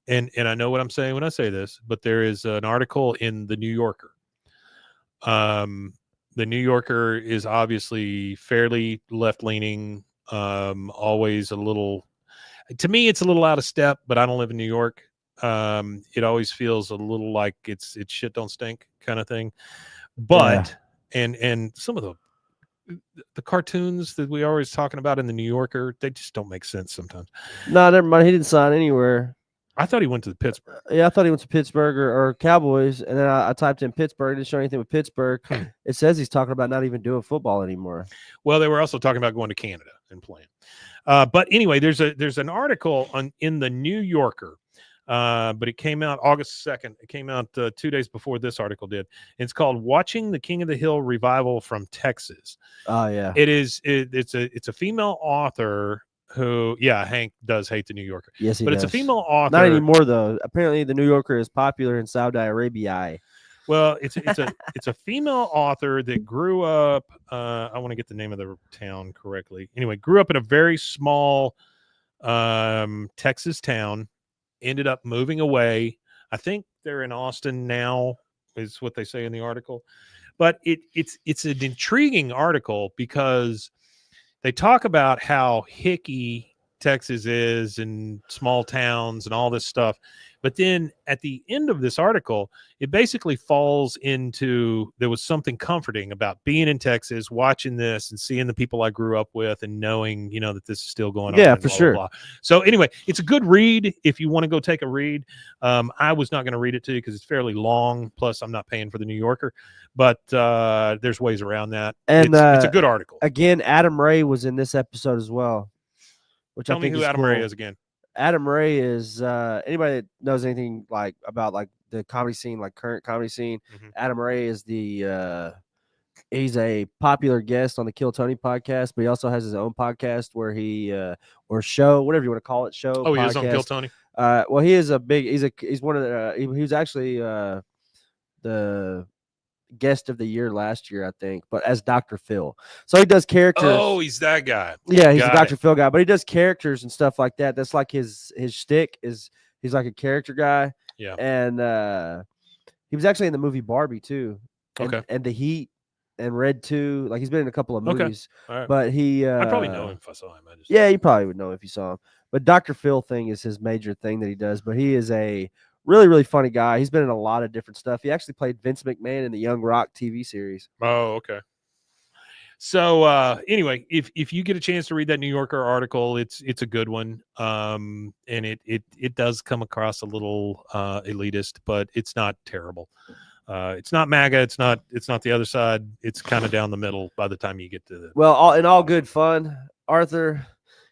S1: and I know what I'm saying when I say this, but there is an article in the New Yorker. The New Yorker is obviously fairly left-leaning, always a little, to me, it's a little out of step, but I don't live in New York. It always feels a little like it's shit don't stink kind of thing. But, and some of the cartoons that we always talking about in the New Yorker, they just don't make sense sometimes.
S2: No, never mind. He didn't sign anywhere.
S1: I thought he went to Pittsburgh.
S2: Yeah, I thought he went to Pittsburgh or Cowboys, and then I typed in Pittsburgh. It didn't show anything with Pittsburgh. It says he's talking about not even doing football anymore.
S1: Well, they were also talking about going to Canada and playing. But anyway, there's an article in the New Yorker, but it came out August 2nd. It came out 2 days before this article did. It's called "Watching the King of the Hill Revival from Texas."
S2: Oh yeah,
S1: it's a female author. Who, Hank does hate the New Yorker.
S2: Yes, he
S1: does. It's a female author.
S2: Not anymore, though. Apparently, the New Yorker is popular in Saudi Arabia.
S1: Well, it's a female author that grew up. I want to get the name of the town correctly. Anyway, grew up in a very small Texas town. Ended up moving away. I think they're in Austin now, is what they say in the article. But it's an intriguing article because they talk about how Hickey Texas is and small towns and all this stuff. But then at the end of this article, it basically falls into there was something comforting about being in Texas, watching this and seeing the people I grew up with and knowing, that this is still going on.
S2: Yeah,
S1: and
S2: for
S1: blah,
S2: sure.
S1: Blah, blah. So anyway, it's a good read if you want to go take a read. I was not going to read it to you because it's fairly long. Plus, I'm not paying for the New Yorker, but there's ways around that.
S2: And
S1: it's a good article.
S2: Again, Adam Ray was in this episode as well. Which
S1: Tell
S2: I
S1: me
S2: think
S1: who
S2: is
S1: Adam
S2: cool.
S1: Ray is again.
S2: Adam Ray is anybody that knows anything about the comedy scene, like current comedy scene.
S1: Mhm.
S2: Adam Ray is he's a popular guest on the Kill Tony podcast, but he also has his own podcast where he or show, whatever you want to call it, show.
S1: Oh,
S2: podcast.
S1: he is on Kill Tony.
S2: Well, he is he's one of the he was actually the guest of the year last year, I think, but as Dr. Phil. So he does characters.
S1: Oh, he's that guy.
S2: Yeah, he's
S1: Got
S2: a Dr.
S1: it.
S2: Phil guy, but he does characters and stuff like that. That's like his shtick is he's like a character guy.
S1: Yeah.
S2: And he was actually in the movie Barbie too.
S1: Okay.
S2: And The Heat and Red 2. Like he's been in a couple of
S1: Okay.
S2: movies.
S1: All right.
S2: But he
S1: I'd probably know him if I saw him.
S2: Yeah, you probably would know if you saw him. But Dr. Phil thing is his major thing that he does. But he is a really, really funny guy. He's been in a lot of different stuff. He actually played Vince McMahon in the Young Rock TV series.
S1: Oh, okay. So anyway, if you get a chance to read that New Yorker article, it's a good one. And it does come across a little elitist, but it's not terrible. It's not MAGA. It's not the other side. It's kind of down the middle by the time you get to the.
S2: Well, in all good fun, Arthur,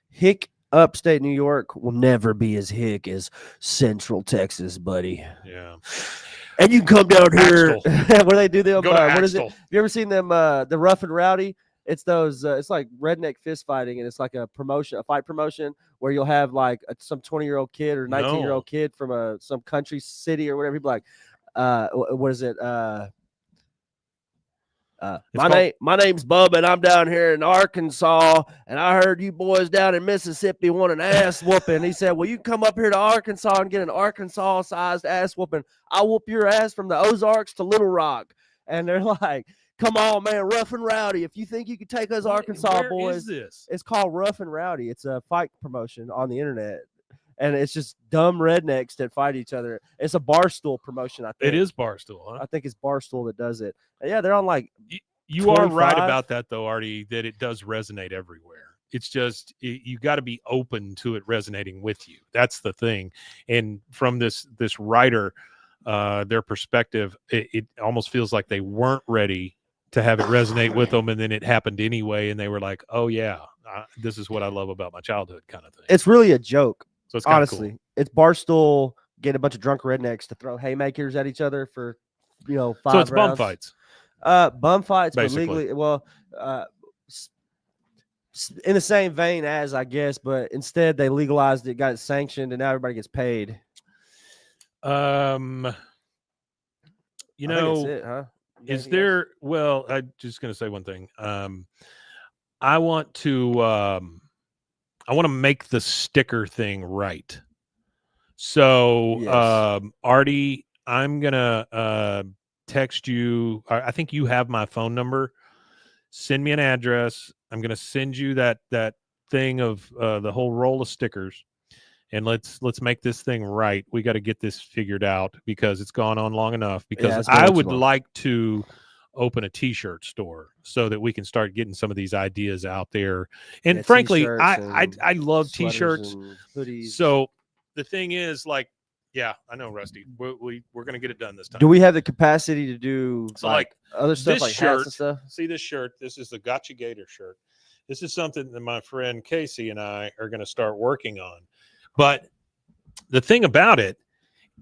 S2: hick upstate New York will never be as hick as Central Texas, buddy.
S1: Yeah.
S2: And you can come down here where they do them.
S1: Go to
S2: What is it?
S1: Axtell.
S2: Have you ever seen them? The Rough and Rowdy. It's those. It's like redneck fist fighting, and it's like a fight promotion where you'll have like some 20-year-old kid or 19-year-old kid from some country city or whatever. He'd be like, what is it? My name's Bubba, and I'm down here in Arkansas, and I heard you boys down in Mississippi want an ass whooping. He said, well, you can come up here to Arkansas and get an Arkansas-sized ass whooping. I'll whoop your ass from the Ozarks to Little Rock. And they're like, come on, man, Rough and Rowdy. If you think you could take us Arkansas
S1: Where
S2: boys.
S1: is this?
S2: It's called Rough and Rowdy. It's a fight promotion on the internet. And it's just dumb rednecks that fight each other. It's a Barstool promotion, I think.
S1: It is Barstool, huh?
S2: I think it's Barstool that does it. And yeah, they're on like
S1: You are right
S2: 25?
S1: about that, though, Artie, that it does resonate everywhere. It's just you got to be open to it resonating with you. That's the thing. And from this writer, their perspective, it almost feels like they weren't ready to have it resonate with them, and then it happened anyway, and they were like, "Oh yeah, this is what I love about my childhood," kind of thing.
S2: It's really a joke.
S1: So it's
S2: honestly,
S1: cool.
S2: It's Barstool getting a bunch of drunk rednecks to throw haymakers at each other for 5
S1: So it's
S2: rounds.
S1: bum fights.
S2: Bum fights,
S1: Basically.
S2: but legally, well, in the same vein as, I guess, but instead they legalized it, got it sanctioned, and now everybody gets paid.
S1: You
S2: I think
S1: know,
S2: that's it, huh?
S1: is there? Well, I'm just going to say one thing. I want to make the sticker thing right. So,
S2: Yes.
S1: Artie, I'm gonna text you. I think you have my phone number. Send me an address. I'm gonna send you that thing of the whole roll of stickers, and let's make this thing right. We got to get this figured out because it's gone on long enough. Because
S2: it's been way
S1: I
S2: too
S1: would
S2: long.
S1: like to open a t-shirt store so that we can start getting some of these ideas out there. And
S2: Yeah,
S1: frankly,
S2: t-shirts
S1: I love
S2: sweaters
S1: t-shirts.
S2: and hoodies.
S1: So the thing is, like, yeah, I know, Rusty. We're gonna get it done this time.
S2: Do we have the capacity to do
S1: So, like,
S2: other stuff
S1: this
S2: like hats
S1: shirt-
S2: and stuff?
S1: See this shirt? This is the Gotcha Gator shirt. This is something that my friend Casey and I are going to start working on. But the thing about it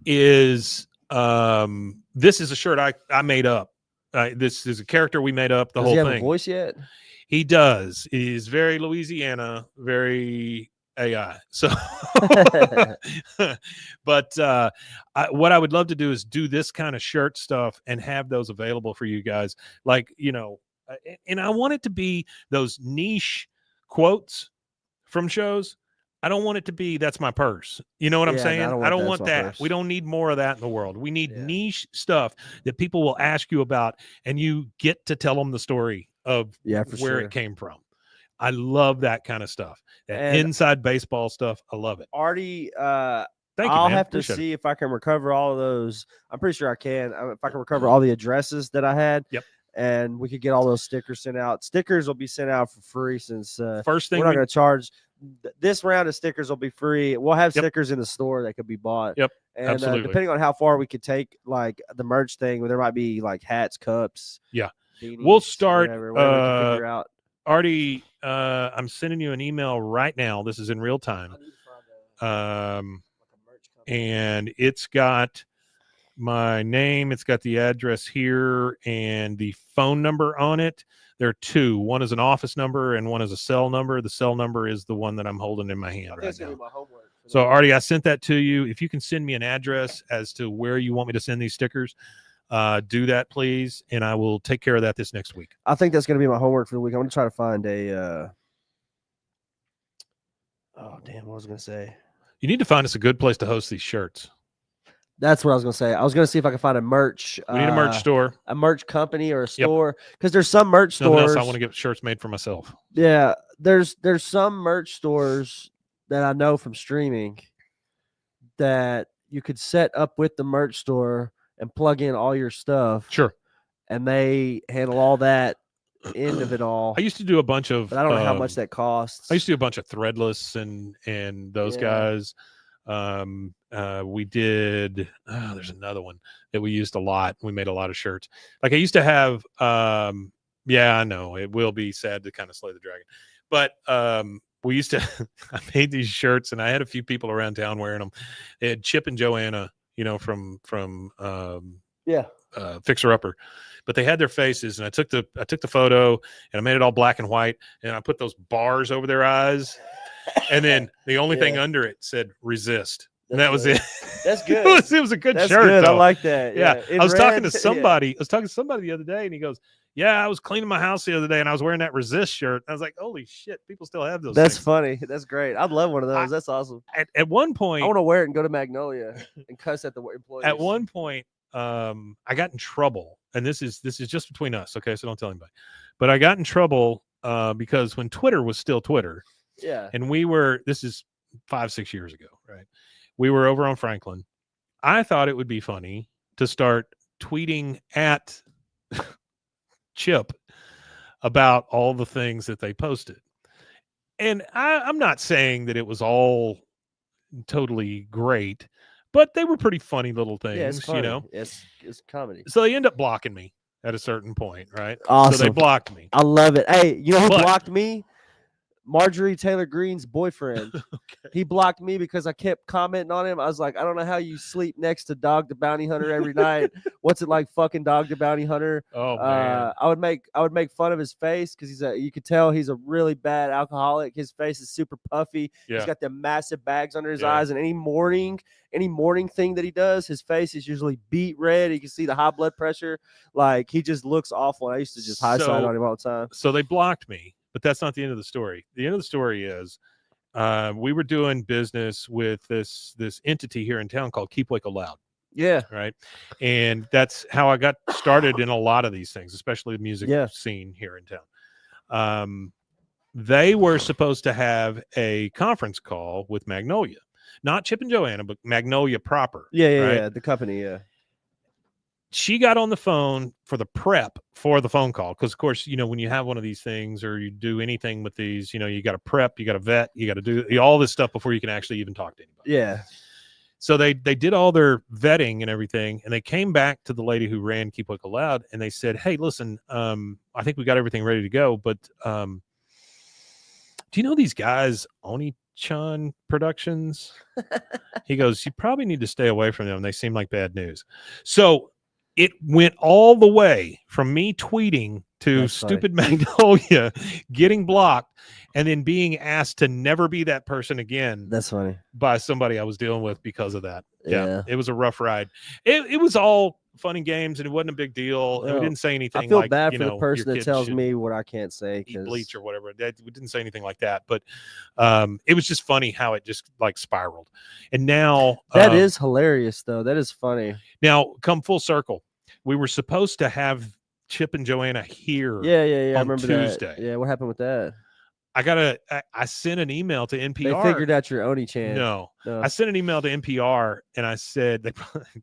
S1: is, this is a shirt I made up. This is a character we made up. The
S2: Does
S1: whole
S2: he have
S1: thing.
S2: a voice yet?
S1: He does. He's very Louisiana, very AI. So, but what I would love to do is do this kind of shirt stuff and have those available for you guys. Like, and I want it to be those niche quotes from shows. I don't want it to be, that's my purse. You know what I'm
S2: Yeah,
S1: saying? I don't want
S2: "That's my
S1: that.
S2: purse."
S1: We don't need more of that in the world. We need
S2: Yeah.
S1: niche stuff that people will ask you about, and you get to tell them the story of
S2: Yeah, for
S1: where
S2: sure.
S1: it came from. I love that kind of stuff. That
S2: And-
S1: inside baseball stuff. I love it.
S2: Artie,
S1: Thank you,
S2: I'll
S1: man.
S2: have to
S1: Appreciate it.
S2: see if I can recover all of those. I'm pretty sure I can. If I can recover all the addresses that I had.
S1: Yep.
S2: And we could get all those stickers sent out. Stickers will be sent out for free since
S1: First thing
S2: we're not
S1: we-
S2: going to charge. This round of stickers will be free. We'll have
S1: Yep.
S2: stickers in the store that could be bought.
S1: Yep,
S2: And
S1: absolutely.
S2: depending on how far we could take, like the merch thing, there might be like hats, cups.
S1: Yeah.
S2: beanies,
S1: We'll start,
S2: whatever we can figure out.
S1: Artie, I'm sending you an email right now. This is in real time. And it's got my name, it's got the address here and the phone number on it. There are two. One is an office number and one is a cell number. The cell number is the one that I'm holding in my hand right now. So, Artie, I sent that to you. If you can send me an address as to where you want me to send these stickers, do that, please, and I will take care of that this next week.
S2: I think that's going to be my homework for the week. I'm going to try to find a. Oh damn! What was I going to say?
S1: You need to find us a good place to host these shirts.
S2: That's what I was going to say. I was going to see if I could find a merch.
S1: We need a merch store.
S2: A merch company or a store, because there's some merch
S1: Nothing
S2: stores.
S1: else, I want to get shirts made for myself.
S2: Yeah, there's some merch stores that I know from streaming that you could set up with the merch store and plug in all your stuff.
S1: Sure.
S2: And they handle all that end of it all.
S1: I used to do a bunch of.
S2: But I don't know how much that costs.
S1: I used to do a bunch of Threadless and those
S2: Yeah.
S1: guys. We did. There's another one that we used a lot. We made a lot of shirts. Like I used to have. Yeah, I know it will be sad to kind of slay the dragon, but we used to. I made these shirts, and I had a few people around town wearing them. They had Chip and Joanna, from Fixer Upper, but they had their faces, and I took the photo and I made it all black and white, and I put those bars over their eyes, and then the only thing under it said resist. And that was it.
S2: That's good.
S1: it was a good
S2: That's
S1: shirt.
S2: good. I
S1: Though.
S2: like that.
S1: Yeah.
S2: In
S1: I was talking
S2: red,
S1: to somebody. I was talking to somebody the other day, and he goes, "Yeah, I was cleaning my house the other day, and I was wearing that resist shirt." And I was like, "Holy shit! People still have those."
S2: That's
S1: things.
S2: funny. That's great. I'd love one of those. That's awesome.
S1: At one point,
S2: I want to wear it and go to Magnolia and cuss at the employees.
S1: At one point, I got in trouble, and this is just between us, okay? So don't tell anybody. But I got in trouble because when Twitter was still Twitter,
S2: Yeah.
S1: and this is 5-6 years ago, right? We were over on Franklin. I thought it would be funny to start tweeting at Chip about all the things that they posted. And I'm not saying that it was all totally great, but they were pretty funny little things,
S2: Yeah, it's funny.
S1: It's
S2: comedy.
S1: So they end up blocking me at a certain point, right?
S2: Awesome.
S1: So they blocked me.
S2: I love it. Hey, you know who
S1: But-
S2: blocked me? Marjorie Taylor Greene's boyfriend.
S1: Okay.
S2: He blocked me because I kept commenting on him. I was like, I don't know how you sleep next to Dog the Bounty Hunter every night. What's it like fucking Dog the Bounty Hunter?
S1: Oh man.
S2: I would make fun of his face because you could tell he's a really bad alcoholic. His face is super puffy.
S1: Yeah.
S2: He's got the massive bags under his
S1: Yeah.
S2: eyes, and any morning thing that he does, his face is usually beet red. You can see the high blood pressure. Like he just looks awful. I used to just high side on him all the time.
S1: So they blocked me, but that's not the end of the story. The end of the story is we were doing business with this entity here in town called Keep Waco Loud.
S2: Yeah.
S1: Right. And that's how I got started in a lot of these things, especially the music
S2: Yeah.
S1: scene here in town. They were supposed to have a conference call with Magnolia, not Chip and Joanna, but Magnolia proper.
S2: Yeah.
S1: right?
S2: Yeah. The company. Yeah.
S1: She got on the phone for the prep for the phone call. Cause of course, when you have one of these things or you do anything with these, you got to prep, you got to vet, you got to do all this stuff before you can actually even talk to anybody.
S2: Yeah.
S1: So they did all their vetting and everything, and they came back to the lady who ran Keep Waco Loud, and they said, "Hey, listen, I think we got everything ready to go, but do you know these guys, Oni-chan Productions?" He goes, "You probably need to stay away from them. They seem like bad news." So it went all the way from me tweeting to
S2: That's funny.
S1: stupid Magnolia getting blocked and then being asked to never be that person again
S2: That's funny.
S1: by somebody I was dealing with because of that.
S2: Yeah.
S1: It was a rough ride. It was all fun and games, and it wasn't a big deal. And we
S2: Well,
S1: didn't say anything.
S2: I feel
S1: like,
S2: bad
S1: you
S2: for the
S1: know,
S2: person
S1: your
S2: that
S1: kid
S2: tells
S1: should
S2: me what I can't say.
S1: eat
S2: 'cause-
S1: bleach or whatever. We didn't say anything like that, but it was just funny how it just like spiraled. And now
S2: That is hilarious, though. That is funny.
S1: now come full circle. We were supposed to have Chip and Joanna here.
S2: Yeah. I
S1: on
S2: remember
S1: Tuesday.
S2: that. Yeah. What happened with that?
S1: I sent an email to NPR.
S2: They figured out your Oni-chan.
S1: No.
S2: No.
S1: I sent an email to NPR and I said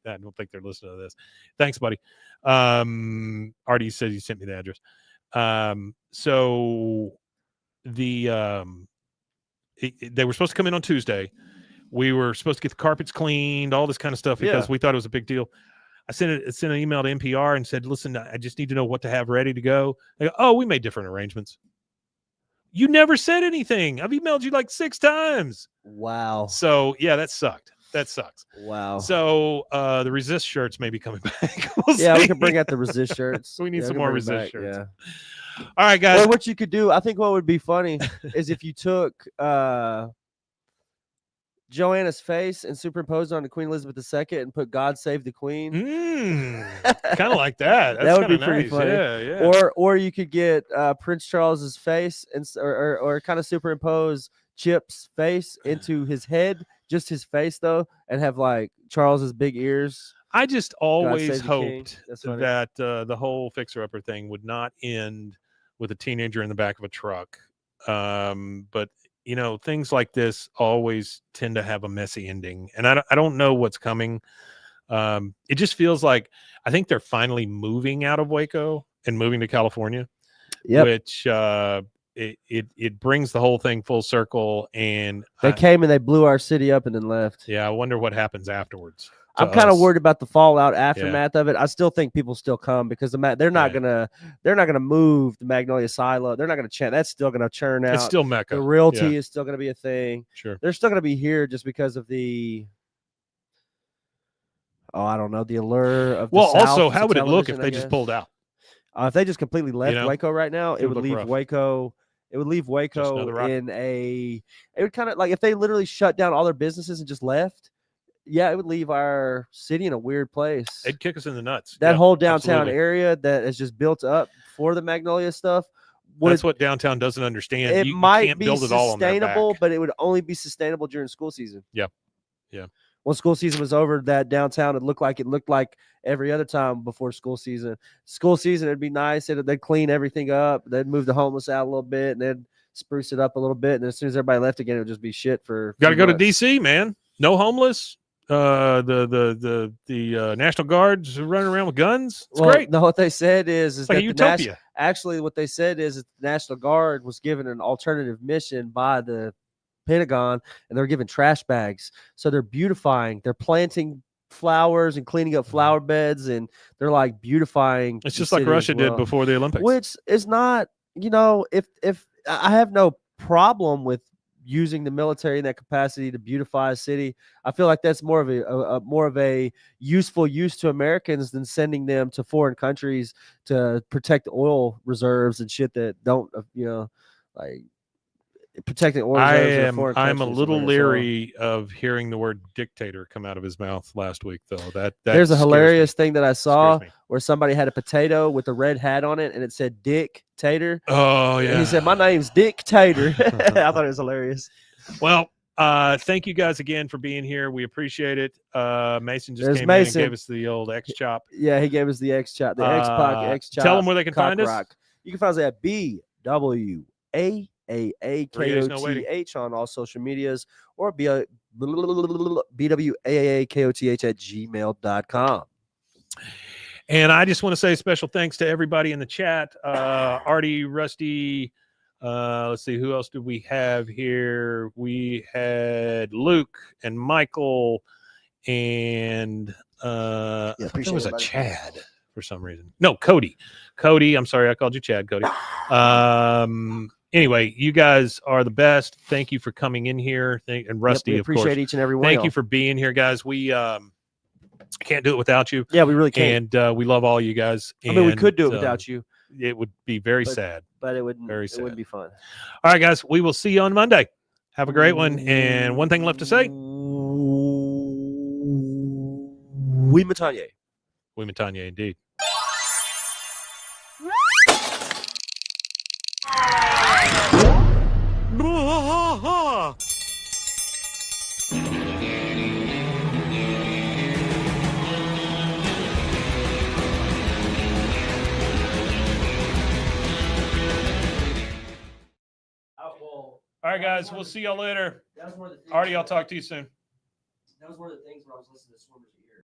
S1: I don't think they're listening to this. Thanks, buddy. Artie said you sent me the address. So the they were supposed to come in on Tuesday. We were supposed to get the carpets cleaned, all this kind of stuff because we thought it was a big deal. I sent an email to NPR and said, listen, I just need to know what to have ready to go. They go, oh, we made different arrangements. You never said anything. I've emailed you like 6 times.
S2: Wow.
S1: So, yeah, that sucked. That sucks.
S2: Wow.
S1: So, the Resist shirts may be coming back.
S2: We can bring out the Resist shirts.
S1: We need some more Resist shirts.
S2: Yeah.
S1: All right, guys.
S2: Or what you could do, I think what would be funny is if you took Joanna's face and superimposed on the Queen Elizabeth II and put "God Save the Queen."
S1: Kind of like that. That's
S2: that would be
S1: nice.
S2: pretty funny.
S1: Yeah.
S2: Or you could get Prince Charles's face and or kind of superimpose Chip's face into his head, just his face though, and have like Charles's big ears.
S1: I just always
S2: Save the King.
S1: hoped
S2: That's funny.
S1: that the whole fixer-upper thing would not end with a teenager in the back of a truck. But you know, things like this always tend to have a messy ending, and I don't know what's coming. It just feels like I think they're finally moving out of Waco and moving to California, which it brings the whole thing full circle. And
S2: they came and they blew our city up and then left.
S1: Yeah, I wonder what happens afterwards.
S2: I'm kind of worried about the fallout aftermath of it. I still think people still come because they're not gonna move the Magnolia Silo. They're not gonna churn. That's still gonna churn out.
S1: It's still Mecca.
S2: The realty is still gonna be a thing.
S1: Sure,
S2: they're still gonna be here just because of the I don't know, the allure of the South
S1: also how would it look if
S2: I
S1: they
S2: guess.
S1: just pulled out?
S2: If they just completely left Waco right now, it would leave
S1: rough.
S2: Waco. It would leave Waco in a. It would kind of like if they literally shut down all their businesses and just left. Yeah, it would leave our city in a weird place.
S1: It'd kick us in the nuts.
S2: That whole downtown area that is just built up for the Magnolia stuff.
S1: That's what downtown doesn't understand.
S2: It
S1: you
S2: might
S1: can't
S2: be
S1: build it all on their
S2: sustainable,
S1: back.
S2: but it would only be sustainable during school season.
S1: Yeah.
S2: When school season was over, that downtown it looked like every other time before school season. School season, it'd be nice. They'd clean everything up. They'd move the homeless out a little bit, and they'd spruce it up a little bit. And as soon as everybody left again, it would just be shit for.
S1: Got to go to DC, man. No homeless. The National Guards running around with guns. It's great.
S2: No, what they said is
S1: like
S2: that
S1: a utopia.
S2: Actually, what they said is that the National Guard was given an alternative mission by the Pentagon, and they're given trash bags. So they're beautifying. They're planting flowers and cleaning up flower beds, and they're like beautifying.
S1: It's just like Russia did before the Olympics.
S2: Which is not, if I have no problem with using the military in that capacity to beautify a city. I feel like that's more of a useful use to Americans than sending them to foreign countries to protect oil reserves and shit that don't, like protecting oil reserves.
S1: I'm a little leery of hearing the word dictator come out of his mouth last week, though. That
S2: there's a hilarious thing that I saw where somebody had a potato with a red hat on it, and it said Dick Tater.
S1: Oh yeah.
S2: And he said, "My name's Dick Tater." I thought it was hilarious.
S1: Well, thank you guys again for being here. We appreciate it. Mason just came in and gave us the old X chop.
S2: Yeah, he gave us the X chop, the X chop.
S1: Tell them where they can find us.
S2: You can find us at BWAAKOTH on all social medias, or BWAAKOTH@gmail.com.
S1: And I just want to say special thanks to everybody in the chat. Artie, Rusty, let's see, who else did we have here? We had Luke and Michael, and there was a Chad for some reason. No, Cody. I'm sorry, I called you Chad, Cody. Anyway, you guys are the best. Thank you for coming in here. And Rusty,
S2: we appreciate
S1: of course.
S2: Each and every one.
S1: Thank you for being here, guys. We can't do it without you.
S2: Yeah, we really can't.
S1: And we love all you guys.
S2: I mean, we could do it without you.
S1: It would be very sad.
S2: But it wouldn't.
S1: Very sad.
S2: It wouldn't be fun.
S1: All right, guys. We will see you on Monday. Have a great one. And one thing left to say.
S2: We Matanye.
S1: We Matanye, indeed.
S2: Outlaw.
S1: right, guys. We'll see y'all later.
S2: That was one of the things.
S1: Artie, I'll talk to you soon.
S2: That was one of the things when I was listening to Swimmers